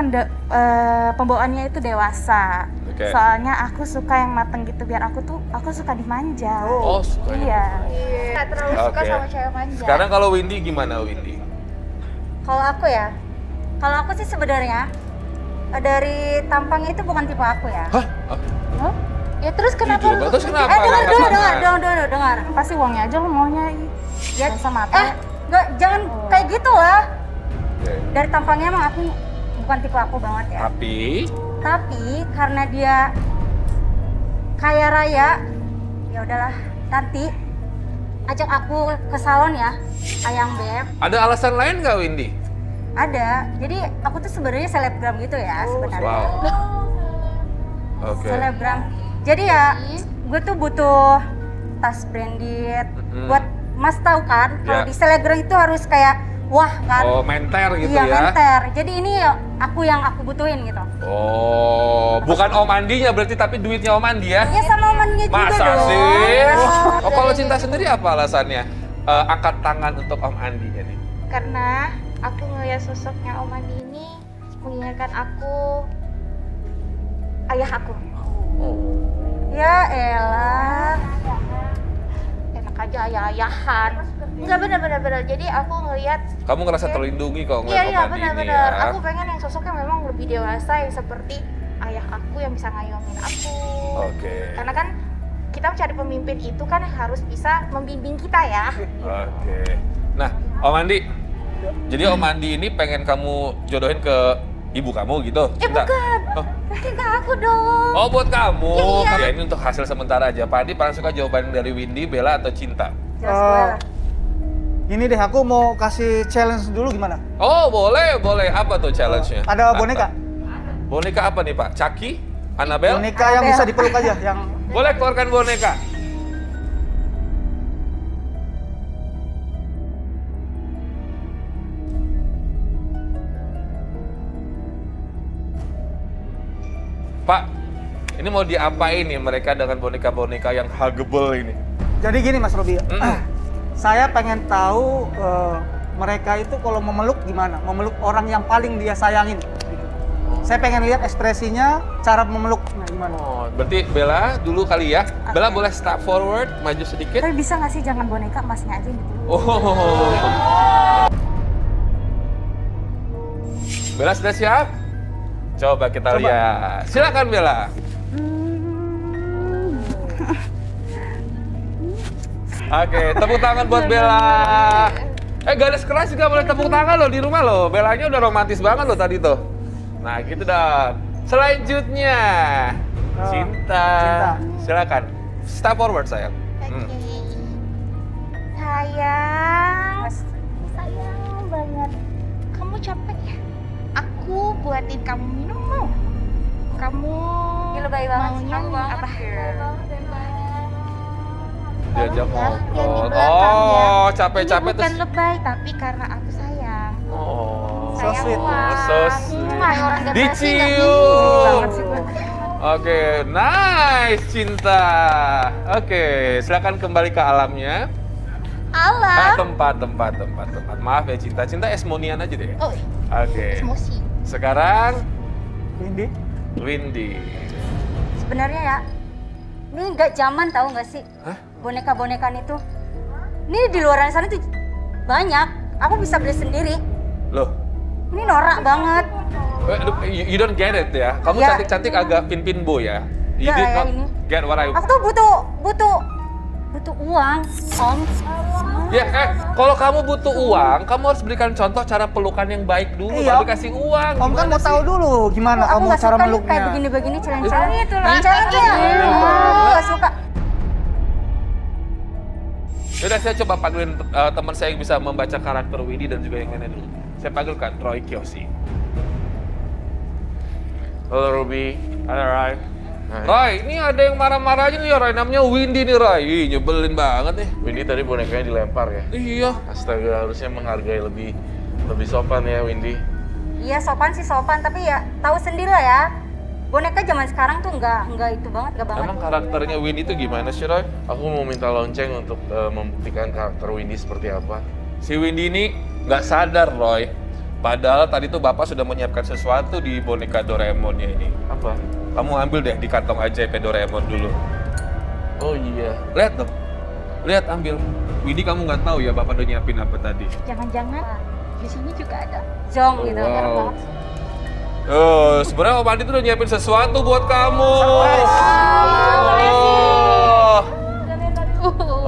pembawaannya itu dewasa. Oke. Soalnya aku suka yang mateng gitu, biar aku suka dimanja. Oh, suka ya? Iya. Gak terlalu suka Oke. sama cewek manja. Sekarang kalau Windy gimana Windy? Kalau aku ya, kalau aku sih sebenarnya dari tampangnya itu bukan tipe aku ya. Hah? Ya terus kenapa Jujur, lu? terus kenapa? Dengar. Pasti uangnya aja lo maunya. Ya sama apa? Jangan kayak gitu lah. Dari tampangnya emang aku bukan tipe aku banget ya. Tapi karena dia kaya raya, ya udahlah. Nanti ajak aku ke salon ya, Ayang Beb. Ada alasan lain nggak Windy? Ada. Jadi aku tuh sebenarnya selebgram gitu ya sebenarnya. Wow. Oke. Selebgram. Jadi ya, gue tuh butuh tas branded. Buat Mas tahu kan, kalau di selebgram itu harus kayak wah kan. Oh, menter gitu iya, ya? Iya, menter. Jadi ini aku yang aku butuhin gitu. Oh, bukan Om Andinya berarti, tapi duitnya Om Andi ya? Iya, sama Om Andinya juga Masa dong. sih? Oh, kalau Cinta sendiri apa alasannya? Angkat tangan untuk Om Andinya nih. Karena aku ngeliat sosoknya Om Andi ini mengingatkan aku ayah aku. Ya elah. Enak aja ayah-ayahan. Enggak bener. Jadi aku ngeliat. Kamu ngerasa terlindungi kok ngeliat Iya Om Andi ini bener. ya? Aku pengen yang sosoknya memang lebih dewasa, yang seperti ayah aku yang bisa ngayomin aku. Oke. Karena kan kita mencari pemimpin itu kan harus bisa membimbing kita ya. Oke. Nah, Om Andi. Jadi Om Andi ini pengen kamu jodohin ke Ibu kamu gitu? Cinta? Bukan. Oh. Berarti ke aku dong. Oh, buat kamu. Iya. Ya, ini untuk hasil sementara aja. Pak Adi paling suka jawaban dari Windy, Bella, atau Cinta? Jelas gue lah. Ini deh, aku mau kasih challenge dulu gimana? Oh, boleh, boleh. Apa tuh challenge-nya? Ada boneka. Boneka apa nih, Pak? Chucky? Annabelle? Boneka yang bisa dipeluk aja, yang Boleh keluarkan boneka. Pak, ini mau diapain nih mereka dengan boneka-boneka yang huggable ini? Jadi gini Mas Robi, saya pengen tahu mereka itu kalau memeluk gimana, memeluk orang yang paling dia sayangin. Gitu. Saya pengen lihat ekspresinya, cara memeluknya gimana. Oh, berarti Bella dulu kali ya. Bella boleh step forward, maju sedikit. Tapi bisa nggak sih jangan boneka, masnya aja gitu. Oh. Bella sudah siap? Coba kita lihat. Silakan Bella. Oke, tepuk tangan buat Bella. Garis keras juga boleh tepuk tangan loh di rumah loh. Bellanya udah romantis banget loh tadi tuh. Nah, gitu dong. Selanjutnya, Cinta. Silakan. Step forward sayang. Sayang banget. Kamu capek ya? Aku buatin kamu minum mau? Kamu lebay banget sih, maunya kamu banget. apa? Diajak Yang di ngobrol. belakang ya. Oh, capek-capek Ini bukan terus. lebay, tapi karena aku sayang. Oh, So sweet. so sweet. Orang depresi nggak Dicium. banget sih gue. Oke, nice Cinta. Oke, silakan kembali ke alamnya. Alam. Tempat. Maaf ya Cinta. Cinta esmonian aja deh. Oh, Oke. emosi. Sekarang Windy. Sebenarnya ya, ini nggak zaman tahu nggak sih? Hah? Boneka-bonekaan itu. Ini di luar sana tuh banyak. Aku bisa beli sendiri. Loh, Ini norak banget. you don't get it ya. Kamu Iya. cantik-cantik agak pin-pinbo ya. You Nggak did ya not ini. get what I... Aku tuh butuh uang, Om. Ya, kalau kamu butuh uang, kamu harus berikan contoh cara pelukan yang baik dulu, Iya. baru kasih uang. Om kan mau tahu dulu gimana Aku kamu nggak cara suka nih meluknya. kayak begini-begini challenge-challenge. Itu lah. Challenge-nya. Aku nggak suka. Yaudah, saya coba panggilin teman saya yang bisa membaca karakter Windy dan juga yang lainnya dulu. Saya panggilkan Roy Kiyoshi. Halo Ruby. Halo Roy. Hai. Roy, ini ada yang marah-marah aja nih ya Roy, namanya Windy nih Roy. Ih, nyebelin banget nih. Windy tadi bonekanya dilempar ya? Iya. Astaga, harusnya menghargai lebih sopan ya Windy. Iya sopan sih sopan, tapi ya tahu sendiri lah ya. Boneka zaman sekarang tuh nggak itu banget, nggak banget. Emang karakternya Windy itu gimana sih Roy? Aku mau minta lonceng untuk membuktikan karakter Windy seperti apa. Si Windy ini nggak sadar Roy. Padahal tadi tuh Bapak sudah menyiapkan sesuatu di boneka Doraemonnya ini. Apa? Kamu ambil deh di kantong ajaib Doraemon dulu. Oh iya. Lihat dong. Lihat, ambil. Windy kamu nggak tahu ya Bapak udah nyiapin apa tadi. Jangan-jangan di sini juga ada. Jong gitu. Wow. Sebenarnya Om Andi tuh udah nyiapin sesuatu buat kamu.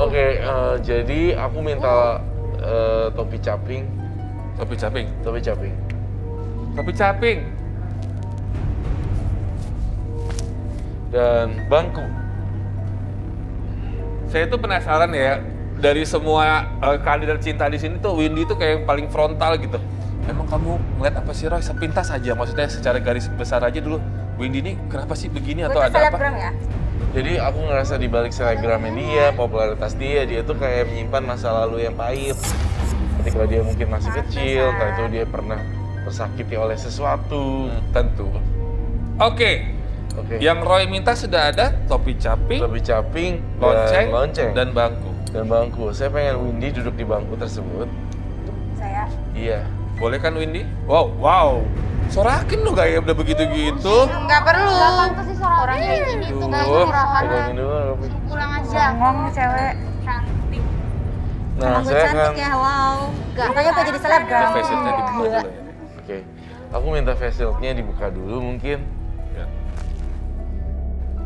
Oke, jadi aku minta topi caping. Topi caping. Topi caping. Topi caping. Dan bangku. Saya tuh penasaran ya, dari semua kandidat cinta di sini tuh Windy tuh kayak yang paling frontal gitu. Emang kamu ngeliat apa sih Roy? Sepintas aja, maksudnya secara garis besar aja dulu. Windy ini kenapa sih begini atau ada apa? Selebgram ya? Jadi aku ngerasa di balik selebgramnya dia, popularitas dia tuh kayak menyimpan masa lalu yang pahit. Ketika dia mungkin masih kecil, entah itu dia pernah tersakiti oleh sesuatu. Tentu. Oke. Yang Roy minta sudah ada topi caping, lonceng, dan bangku. Saya pengen Windy duduk di bangku tersebut. Saya? Iya. Boleh kan Windy? Wow. Sorakin lo gaya udah begitu-gitu. Nggak perlu. Nggak pantas sih sorakin. Orang kayak gini tuh nggak Tuh. murahan. Pegangin dulu, Ruby. Pulang aja. Ngomong cewek. Cantik. Nah, Emang gue saya cantik akan... ya, wow. Makanya gue jadi selebgram. Face shieldnya dibuka dulu ya. Oke. Aku minta face shieldnya dibuka dulu mungkin. Ya.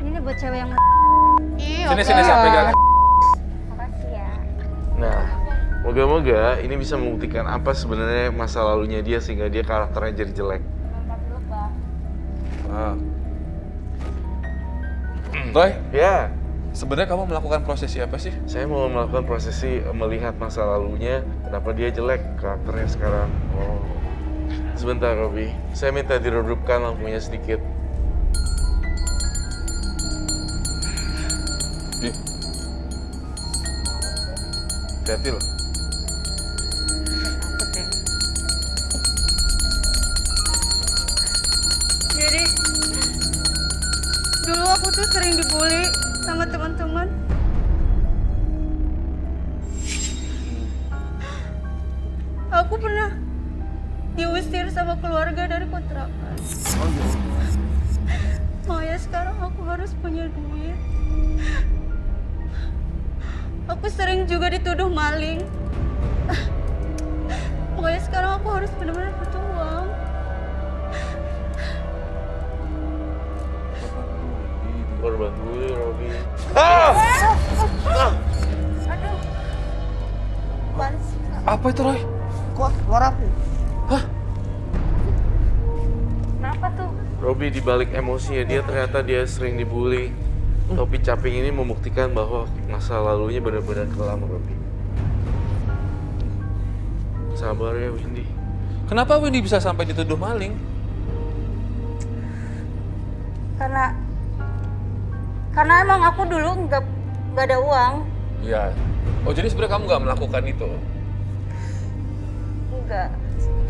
Ini buat cewek yang Sini saya pegang. makasih ya. Nah, moga-moga ini bisa membuktikan apa sebenarnya masa lalunya dia sehingga dia karakternya jadi jelek. Roy, Ya, sebenarnya kamu melakukan prosesi apa sih? saya mau melakukan prosesi melihat masa lalunya, kenapa dia jelek karakternya sekarang. Oh, sebentar Robi, saya minta diredupkan lampunya sedikit. Hati-hati loh. Jadi dulu aku tuh sering dibully sama teman-teman. Aku pernah diusir sama keluarga dari kontrakan. Makanya sekarang aku harus punya duit. Aku sering juga dituduh maling. Makanya sekarang aku harus benar-benar butuh uang. Korban gue, Robi. Apa itu, Roy? Kok keluar api? Kenapa tuh? Robi dibalik emosinya dia ternyata sering dibully. Topi caping ini membuktikan bahwa masa lalunya benar-benar kelam, Robi. Sabar ya, Windy. Kenapa Windy bisa sampai dituduh maling? Karena emang aku dulu nggak ada uang. Iya. Oh, jadi sebenarnya kamu nggak melakukan itu? Enggak.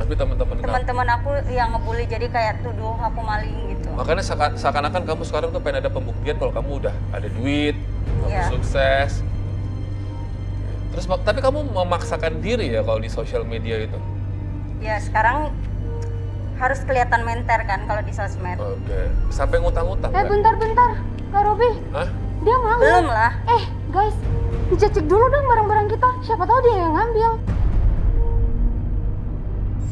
Tapi Teman-teman aku yang ngebully jadi kayak tuduh aku maling gitu. Makanya seakan-akan kamu sekarang tuh pengen ada pembuktian kalau kamu udah ada duit, kamu sukses. Terus tapi kamu memaksakan diri ya kalau di sosial media itu? Ya sekarang harus kelihatan menter kan kalau di sosmed. Oke. Sampai ngutang-ngutang kan? Bentar, Kak Robi. Hah? Dia maling. Belum lah. Guys, dicek dulu dong barang-barang kita. Siapa tahu dia yang ngambil.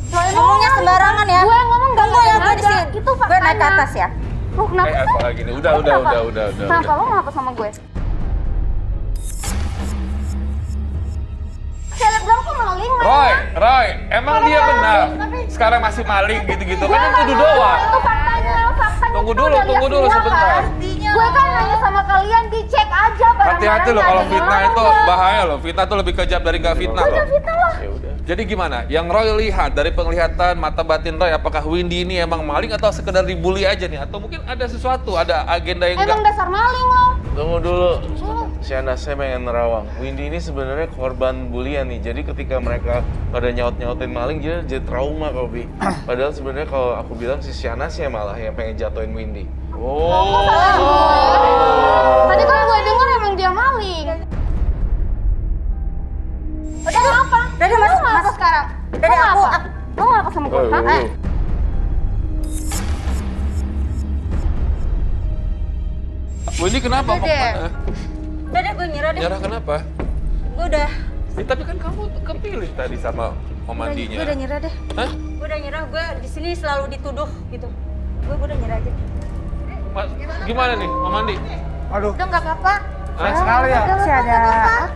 Ngomongnya sembarangan ya. Gue ngomong gak ya, gue di sini. Itu faktanya. Gue naik ke atas ya. Lu kenapa sih? Apa lagi nih? Udah. Kenapa lo ngapa sama gue? Selebgram kok maling? Roy, emang dia benar? Sekarang masih maling gitu-gitu kan yang tuduh doang. Itu faktanya. Tunggu dulu sebentar. Gue kan nanya sama kalian, dicek aja barang-barang. Hati-hati loh kalau fitnah itu bahaya loh. Fitnah itu lebih kejam dari nggak fitnah loh. Fitnah lah. Jadi gimana? Yang Roy lihat dari penglihatan mata batin Roy, apakah Windy ini emang maling atau sekedar dibully aja nih? Atau mungkin ada sesuatu, ada agenda yang Emang dasar maling lo. Tunggu dulu. Siana, saya pengen nerawang. Windy ini sebenarnya korban bulian nih. Jadi ketika mereka pada nyaut-nyautin maling, dia jadi trauma, Robi. Padahal sebenarnya kalau aku bilang si Siana sih malah yang pengen jatuhin Windy. Tadi kan gue denger emang dia maling. Udah apa? Udah mas sekarang. Udah aku. Lo ngapa sama gue? Windy kenapa? Udah deh, gue nyerah deh. Nyerah kenapa? Gue udah. Tapi kan kamu kepilih tadi sama Om Andinya. Gue udah nyerah deh. Hah? Gue udah nyerah, gue di sini selalu dituduh gitu. Gue udah nyerah aja. Gimana nih, Om Andi? Aduh. Udah nggak apa-apa. Sayang sekali ya. Masih ada.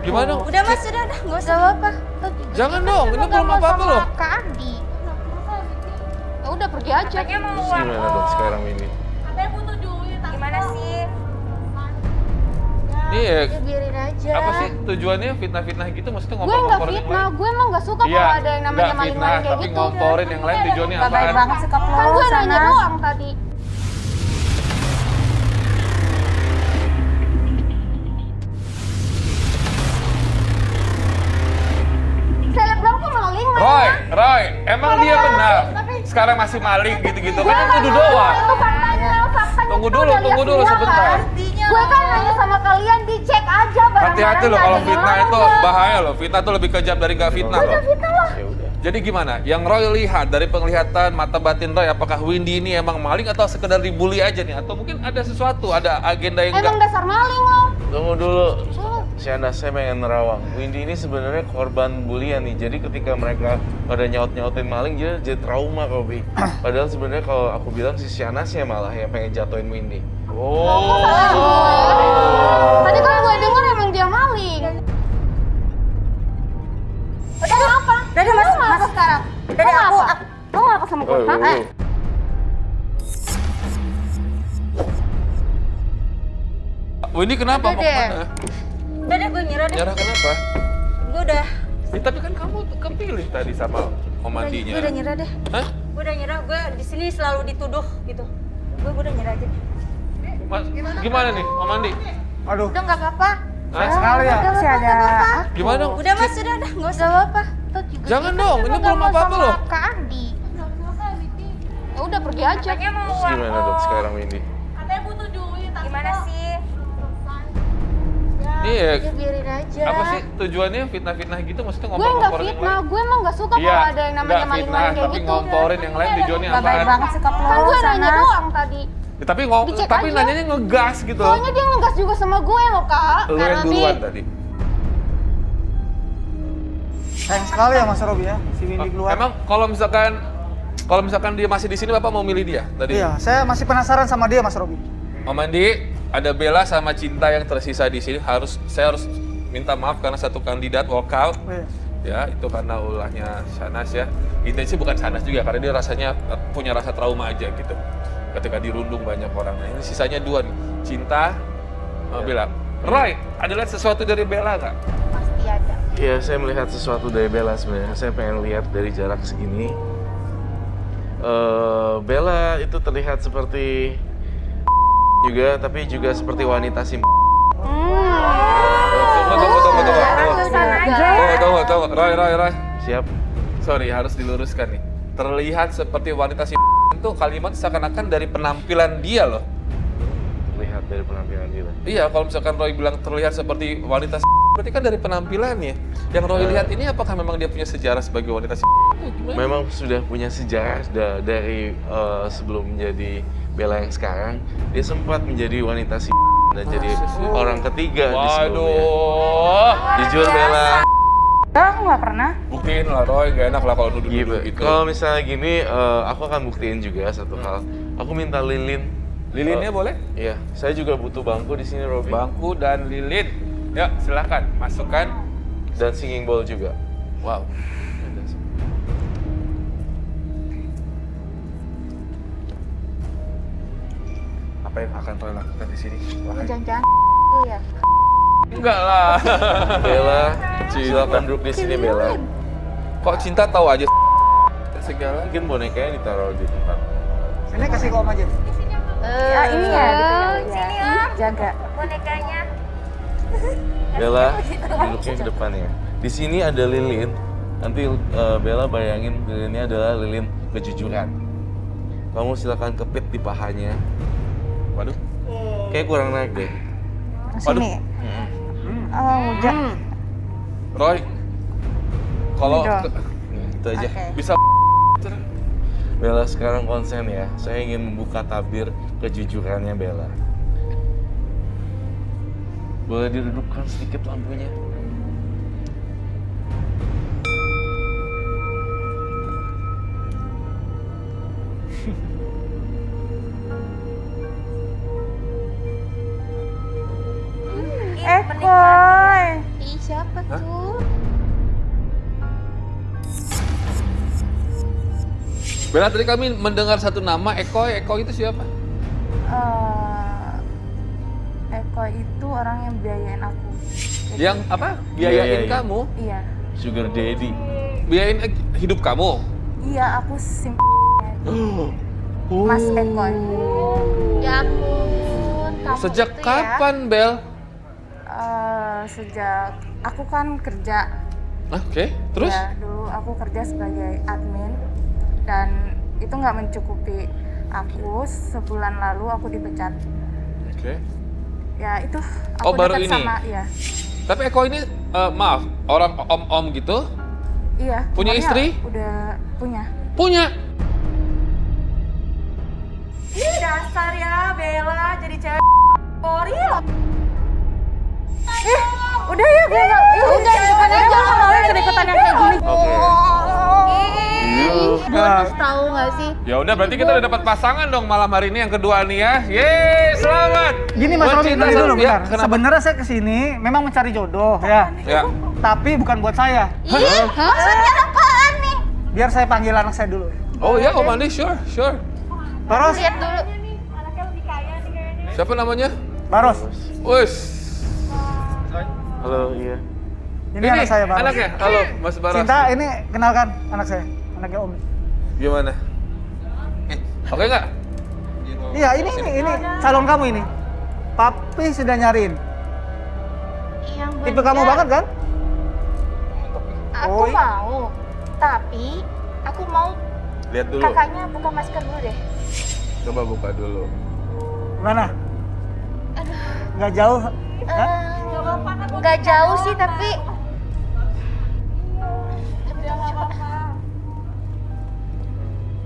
Gimana? Udah mas, udah nggak usah apa. Jangan dong, ini belum apa-apa loh. Kak Andi. Ya udah pergi aja. Terus gimana dong sekarang ini? Katanya butuh duit. Gimana sih? Iya. Biarin aja. Apa sih tujuannya fitnah-fitnah gitu? Maksudnya Gue nggak ngompor-ngomporin yang fitnah, lain? gue emang nggak suka kalau ada yang namanya maling-maling kayak tapi gitu. ngomporin yang lain tujuannya Gak baik apaan? banget sikap lo. Kan gue nanya doang tadi. Selebgram kok maling? Roy, emang dia benar? Sekarang masih maling gitu-gitu kan yang tuduh doang. Itu faktanya. Tunggu dulu sebentar. Gue kan nanya sama kalian, dicek aja barang-barang. Hati-hati loh kalau fitnah itu bahaya loh. Fitnah itu lebih kejam dari nggak fitnah loh. Jadi gimana? Yang Roy lihat dari penglihatan mata batin Roy, apakah Windy ini emang maling atau sekedar dibully aja nih? Atau mungkin ada sesuatu, ada agenda yang Emang dasar maling lo. Tunggu dulu. Siana, saya pengen nerawang. Windy ini sebenarnya korban bulian nih. Jadi ketika mereka pada nyaut-nyautin maling, dia jadi trauma, Robi. Padahal sebenarnya kalau aku bilang si Siana sih malah yang pengen jatuhin Windy. Tadi kan gue denger emang dia maling. Udah apa? Udah deh mas. Lo ngapa sekarang? Udah deh aku. Lo ngapa sama gue? Windy kenapa? Mau kemana? Udah deh, gue nyerah deh. Nyerah kenapa? Gue udah. Tapi kan kamu kepilih tadi sama Om Andinya. Gue udah nyerah deh. Hah? Gue udah nyerah. Gue di sini selalu dituduh gitu. Gue udah nyerah aja. Mas, gimana nih, Om Andi? Aduh. Udah nggak apa-apa. Sayang sekali ya. Masih ada. Gimana dong? Udah Mas, udah nggak usah apa-apa. Jangan dong, ini belum apa-apa loh. Kak Andi. Ya udah pergi aja. Terus gimana dong sekarang Windy? Katanya butuh duit. Gimana sih? Iya. Ya biarin aja. Apa sih tujuannya fitnah-fitnah gitu? Maksudnya Gue nggak ngompor-ngomporin yang fitnah, lain? gue emang nggak suka kalau ada yang namanya maling-maling kayak tapi gitu. ngomporin yang lain tujuannya Gak baik apaan? banget sikap lo. Kan gue nanya doang tadi. Ya, tapi Dicek tapi aja. nanyanya ngegas gitu. Soalnya dia ngegas juga sama gue loh, Kak. Lu yang duluan tadi. Sayang sekali ya Mas Robi ya, si Windy keluar. Emang kalau misalkan dia masih di sini, Bapak mau milih dia tadi? Iya, saya masih penasaran sama dia Mas Robi. Om Andi, ada Bella sama Cinta yang tersisa di sini. Saya harus minta maaf karena satu kandidat walkout. Iya. Ya, itu karena ulahnya Shanas ya. Intensi bukan Shanas juga, karena dia rasanya punya rasa trauma aja gitu. Ketika dirundung banyak orang. Nah, ini sisanya 2 nih, Cinta sama Bella. Roy, ada lihat sesuatu dari Bella nggak? Pasti ada. Iya, saya melihat sesuatu dari Bella sebenarnya. Saya pengen lihat dari jarak segini. Bella itu terlihat seperti juga, tapi juga seperti wanita Tunggu. Roy. Siap. Sorry, harus diluruskan nih. Terlihat seperti wanita itu kalimat seakan-akan dari penampilan dia loh. Terlihat dari penampilan dia. Iya, kalau misalkan Roy bilang terlihat seperti wanita berarti kan dari penampilannya. Yang Roy lihat ini apakah memang dia punya sejarah sebagai wanita gimana? Memang sudah punya sejarah dari sebelum menjadi Bella yang sekarang. Dia sempat menjadi wanita dan jadi orang ketiga di sebelumnya. Waduh. Jujur Bella. Aku nggak pernah. Buktiin lah Roy, gak enak lah kalau nuduh gitu. Kalau misalnya gini, aku akan buktiin juga satu hal. Aku minta lilin. Lilinnya boleh? Iya, saya juga butuh bangku di sini, Robi. Bangku dan lilin. Ya, silahkan masukkan. Dan singing bowl juga. Wow. Apa yang akan Roy lakukan di sini? Jangan-jangan ya. Enggak lah. Bella, silakan duduk di sini Bella. Kok Cinta tahu aja segala? Mungkin bonekanya ditaruh di tempat. Ini kasih ke Om aja. Ini ya gitu ya. Sini ya. Jaga bonekanya. Bella, duduknya ke depan ya. Di sini ada lilin. Nanti Bella bayangin lilinnya adalah lilin kejujuran. Kamu silakan kepit di pahanya. Waduh. Kayak kurang naik deh. Sini. Udah. Roy, kalau Itu aja. bisa Bella sekarang konsen ya. Saya ingin membuka tabir kejujurannya Bella. Boleh didudukkan sedikit lampunya? Koy. Ih, siapa tuh? Bella, tadi kami mendengar satu nama, Eko itu siapa? Eko itu orang yang biayain aku. Yang apa? Biayain Biayain. kamu? Iya. Sugar daddy. Biayain hidup kamu? Iya, aku Mas Eko. Ya ampun, kamu Sejak itu kapan, Bel? Sejak aku kan kerja. Oke, terus? Ya, dulu aku kerja sebagai admin dan itu nggak mencukupi aku. Sebulan lalu aku dipecat. Oke. Ya itu Oh, aku baru dekat ini? sama ya. Tapi Eko ini, maaf, orang om-om gitu? Iya. Punya pokoknya istri? Udah punya. Punya? Ih, dasar ya Bella jadi cewek Kori loh. Udah ya, udah ikutan aja lah, mau ikut-ikutan yang kayak gini. Oke. bonus tahu nggak sih? Ya udah, berarti kita udah dapat pasangan dong malam hari ini yang kedua nih ya. Yeay, selamat. Gini Mas Buat Robi, Cinta dulu sama- bentar. Ya, kenapa? Sebenarnya saya kesini memang mencari jodoh ya. Ya. Tapi bukan buat saya. Ih, maksudnya apaan nih? Biar saya panggil anak saya dulu. Oh ya, Om Andi, sure. Terus Lihat dulu. Siapa namanya? Baros. Wus. Halo, iya. Ini anak saya, Baros. Anaknya? Halo, Mas Baros. Cinta, ini kenalkan anak saya, anaknya Om. Gimana? Oke nggak? Iya, ini calon kamu ini. Papi sudah nyariin. Tipe kamu banget kan? Aku mau, tapi aku mau Lihat dulu. kakaknya buka masker dulu deh. Coba buka dulu. Gimana? Nggak jauh? Hah? Nggak jauh sih, tapi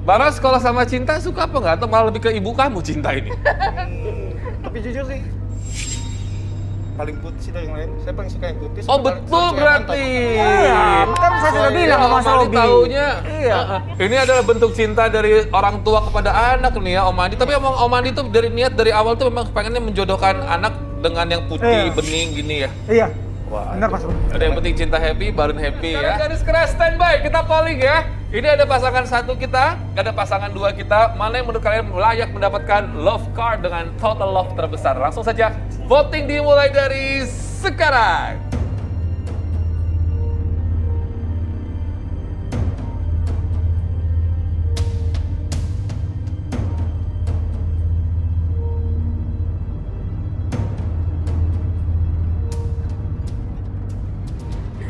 Baros kalau sama Cinta suka apa nggak? Atau malah lebih ke ibu kamu Cinta ini? Tapi jujur sih, paling putih sih dari yang lain. Saya paling suka yang putih. Oh betul berarti. Iya, kan saya sudah bilang sama Mas Robi. Taunya. Iya. Ini adalah bentuk cinta dari orang tua kepada anak nih ya Om Andi. Tapi emang Om Andi tuh dari niat dari awal tuh memang pengennya menjodohkan anak dengan yang putih, bening gini ya. Iya. Wah, benar Mas Robi. ada yang penting cinta happy, baru happy ya. Garis keras standby, kita polling ya. Ini ada pasangan 1 kita, ada pasangan 2 kita. Mana yang menurut kalian layak mendapatkan love card dengan total love terbesar? Langsung saja, voting dimulai dari sekarang.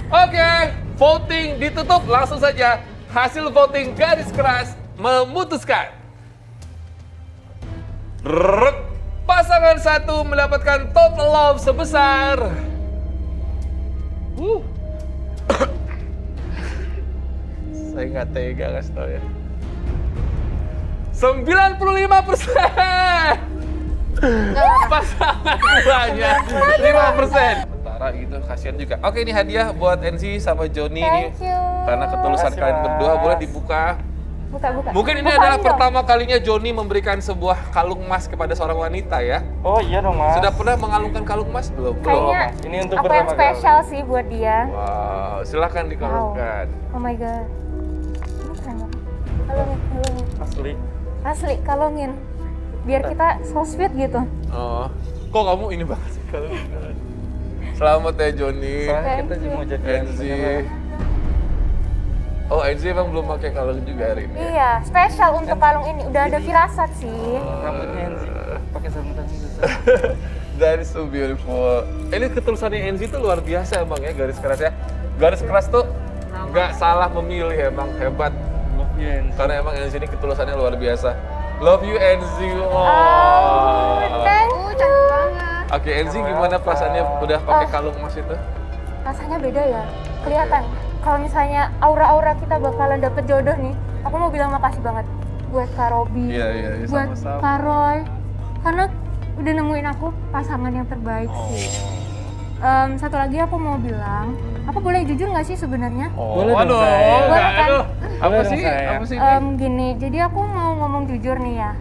Oke, voting ditutup. Langsung saja hasil voting garis keras memutuskan. Pasangan 1 mendapatkan total love sebesar saya nggak tega kasih tau ya. 95%. Pasangan 2-nya 5%. Sementara gitu kasihan juga. Oke, ini hadiah buat Enzi sama Joni ini. Karena ketulusan kalian berdua, boleh dibuka. Buka. Mungkin ini adalah pertama kalinya Joni memberikan sebuah kalung emas kepada seorang wanita ya. Oh iya dong Mas. Sudah pernah mengalungkan kalung emas belum? Kayaknya Ini untuk aku yang pertama spesial sih buat dia. Wow, silahkan dikalungkan. Oh my god. Ini keren banget. Kalungin. Asli, kalungin. Biar kita so sweet gitu. Oh, kok kamu ini banget sih kalungkan? Selamat ya Joni. Kita mau jadi Enzi. Oh, Enzi emang belum pakai kalung juga hari ini. Iya, spesial untuk kalung ini. Udah ada firasat sih. Rambutnya Enzi pakai samutan juga. That is so beautiful. Ini ketulusannya Enzi tuh luar biasa emang ya, garis keras ya. Garis keras tuh nggak salah memilih, emang hebat. Love you Enzi. Karena emang Enzi ini ketulusannya luar biasa. Love you Enzi. Thank you. Oke, Enzi gimana perasaannya udah pakai kalung emas itu? Rasanya beda ya, kelihatan. Kalau misalnya aura-aura kita bakalan dapet jodoh nih, aku mau bilang makasih banget buat Kak Robi, Iya, buat sama-sama. Kak Roy, karena udah nemuin aku pasangan yang terbaik sih. Satu lagi aku mau bilang, aku boleh jujur nggak sih sebenarnya? Boleh dong, Aduh, sayang. Boleh kan? Apa Boleh sih? dong, sayang. Apa sih? Gini, jadi aku mau ngomong jujur nih ya.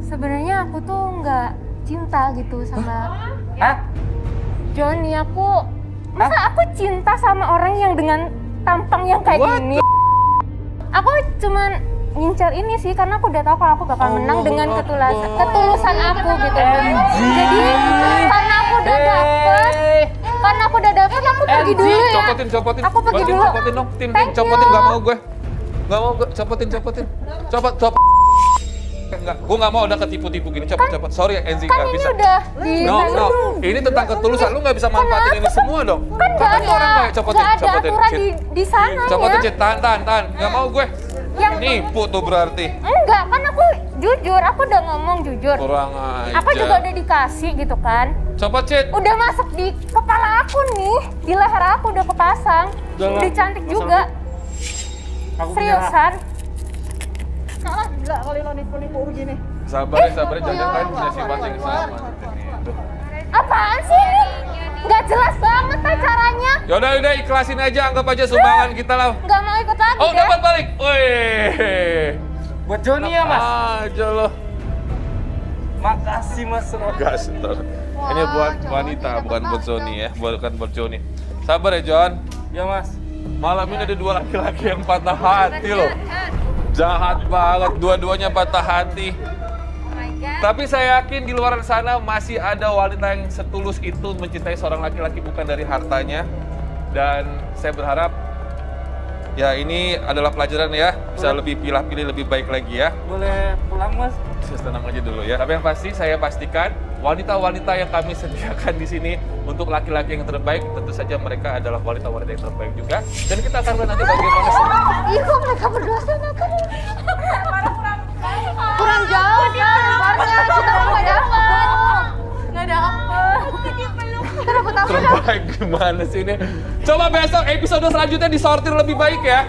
Sebenarnya aku tuh nggak cinta gitu sama Joni. Masa aku cinta sama orang yang dengan tampang yang kayak gini? Aku cuman ngincer ini sih karena aku udah tahu kalau aku bakal menang dengan ketulusan aku gitu. Jadi karena aku udah dapet, aku pergi dulu ya. Copotin. Aku pergi dulu. Copotin dong, Tin. Thank Copotin, you. nggak mau gue. Nggak mau gue, copotin. Copot. Enggak, gue nggak mau udah ketipu-tipu gini. Copot. Sorry Enzi, Kan nggak ini bisa. udah No. Ini tentang ketulusan, lu nggak bisa manfaatin ini semua dong. Kan nggak Katanya orang kayak ada aturan Cit. di sana Copotin, ya. Cit. Tahan. Nggak mau gue. Nipu tuh berarti. Enggak, kan aku jujur, aku udah ngomong jujur. Kurang aja. Aku juga udah dikasih gitu kan. Copot, Cit. Udah masuk di kepala aku nih, di leher aku udah kepasang. Udah cantik juga. Seriusan. Gila kali lo nipu-nipu begini. Sabar, jangan kan punya sifat yang sama. Apaan sih ini? Nggak jelas banget acaranya. Yaudah, ikhlasin aja, anggap aja sumbangan kita lah. Nggak mau ikut lagi Oh, deh. dapat balik. Wih. Buat Joni ya Mas. Aja lo. Makasih Mas Robi. Gas, ntar. Ini buat wanita, bukan buat Joni ya. Bukan buat Joni. Sabar ya, John. Ya Mas. Malam ini ada 2 laki-laki yang patah hati loh. Jahat banget, dua-duanya patah hati. Tapi saya yakin di luar sana masih ada wanita yang setulus itu mencintai seorang laki-laki bukan dari hartanya. Dan saya berharap ya ini adalah pelajaran ya, bisa lebih pilih-pilih lebih baik lagi ya. Boleh pulang Mas? Tenang aja dulu ya. Tapi yang pasti saya pastikan wanita-wanita yang kami sediakan di sini untuk laki-laki yang terbaik, tentu saja mereka adalah wanita-wanita yang terbaik juga. Dan kita akan lihat nanti bagaimana. Ih, kok mereka berdua sama kan? Kurang jauh kan, lebarnya kita nggak dapet. Nggak dapet. Kita dapat apa? Terbaik gimana sih ini? Coba besok episode selanjutnya disortir lebih baik ya.